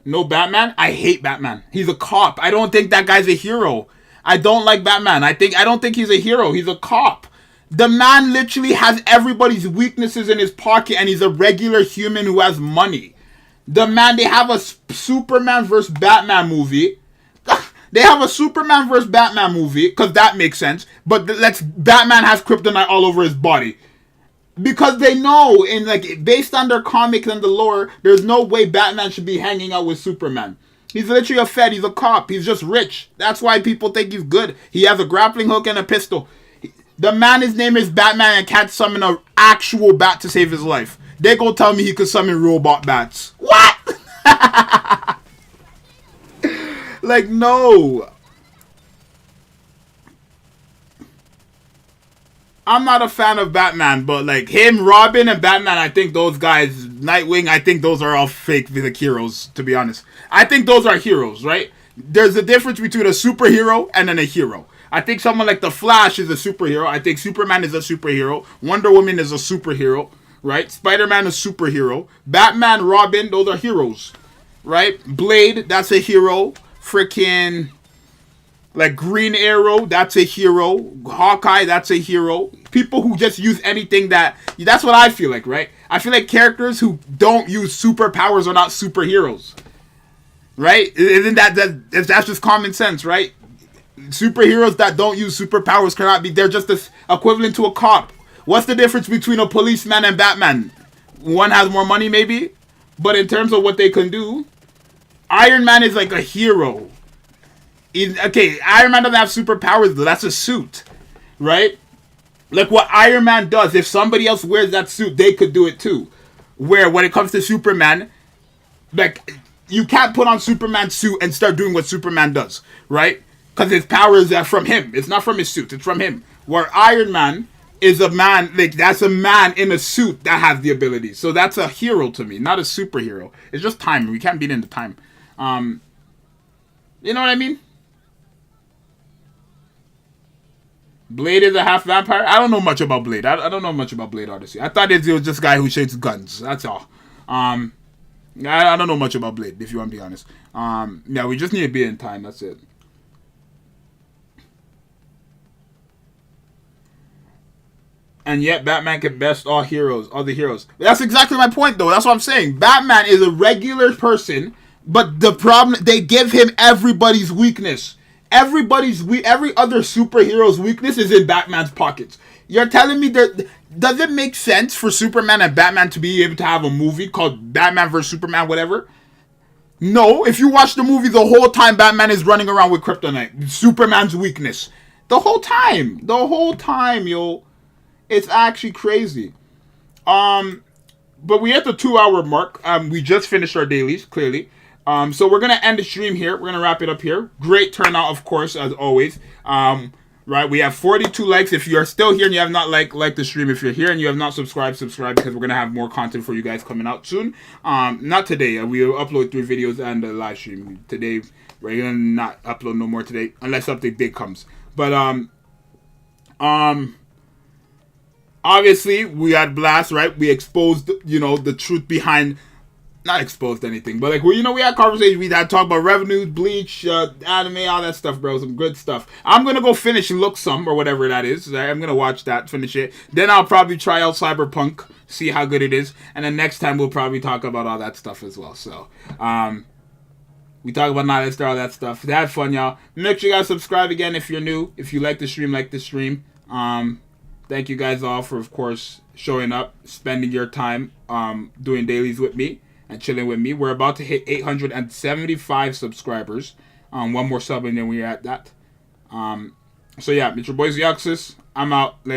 No Batman? I hate Batman. He's a cop. I don't think that guy's a hero. I don't like Batman. I don't think he's a hero. He's a cop. The man literally has everybody's weaknesses in his pocket and he's a regular human who has money. The man, they have a Superman vs. Batman movie. They have a Superman vs. Batman movie, because that makes sense. But Batman has kryptonite all over his body. Because they know, based on their comics and the lore, there's no way Batman should be hanging out with Superman. He's literally a fed, he's a cop, he's just rich. That's why people think he's good. He has a grappling hook and a pistol. The man, his name is Batman and can't summon an actual bat to save his life. They gonna tell me he could summon robot bats. What? Like, no. I'm not a fan of Batman, but like him, Robin, and Batman, I think those guys, Nightwing, I think those are all fake like heroes, to be honest. I think those are heroes, right? There's a difference between a superhero and then a hero. I think someone like The Flash is a superhero. I think Superman is a superhero. Wonder Woman is a superhero, right? Spider-Man is a superhero. Batman, Robin, those are heroes, right? Blade, that's a hero. Freaking like Green Arrow, that's a hero. Hawkeye, that's a hero. People who just use anything that's what I feel like, right? I feel like characters who don't use superpowers are not superheroes, right? Isn't that's just common sense, right? Superheroes that don't use superpowers cannot be, they're just equivalent to a cop. What's the difference between a policeman and Batman? One has more money maybe, but in terms of what they can do, Iron Man is like a hero. Okay, Iron Man doesn't have superpowers though. That's a suit, right? Like what Iron Man does, if somebody else wears that suit, they could do it too. Where when it comes to Superman, like you can't put on Superman's suit and start doing what Superman does, right? Because his powers are from him. It's not from his suit. It's from him. Where Iron Man is a man, like that's a man in a suit that has the ability. So that's a hero to me, not a superhero. It's just time. We can't beat into time. You know what I mean? Blade is a half vampire. I don't know much about Blade. I don't know much about Blade, honestly. I thought it was just a guy who shoots guns. That's all. I don't know much about Blade, if you want to be honest. Yeah, we just need to be in time. That's it. And yet Batman can best all the heroes. That's exactly my point, though. That's what I'm saying. Batman is a regular person, but the problem, they give him everybody's weakness. Every other superhero's weakness is in Batman's pockets. You're telling me that does it make sense for Superman and Batman to be able to have a movie called Batman vs Superman, whatever? No, if you watch the movie, the whole time Batman is running around with kryptonite, Superman's weakness. The whole time, yo. It's actually crazy. But we at the 2-hour mark. We just finished our dailies, clearly. So we're going to end the stream here. We're going to wrap it up here. Great turnout, of course, as always. Right, we have 42 likes. If you're still here and you have not liked the stream, if you're here and you have not subscribed, subscribe, because we're going to have more content for you guys coming out soon. Not today. We will upload 3 videos and a live stream. Today, we're going to not upload no more today, unless something big comes. But, obviously, we had Blast, right? We exposed, the truth behind, not exposed anything, but like, we had conversations. We had talk about revenues, Bleach, anime, all that stuff, bro. Some good stuff. I'm gonna go finish Look Some or whatever that is. I'm gonna watch that, finish it. Then I'll probably try out Cyberpunk, see how good it is, and then next time we'll probably talk about all that stuff as well. So, we talk about NIHILISTER, all that stuff. Had fun, y'all. Make sure you guys subscribe again if you're new. If you like the stream, Thank you guys all for, of course, showing up, spending your time doing dailies with me and chilling with me. We're about to hit 875 subscribers. One more sub and then we're at that. So yeah, it's your boy Zxous. I'm out. Later.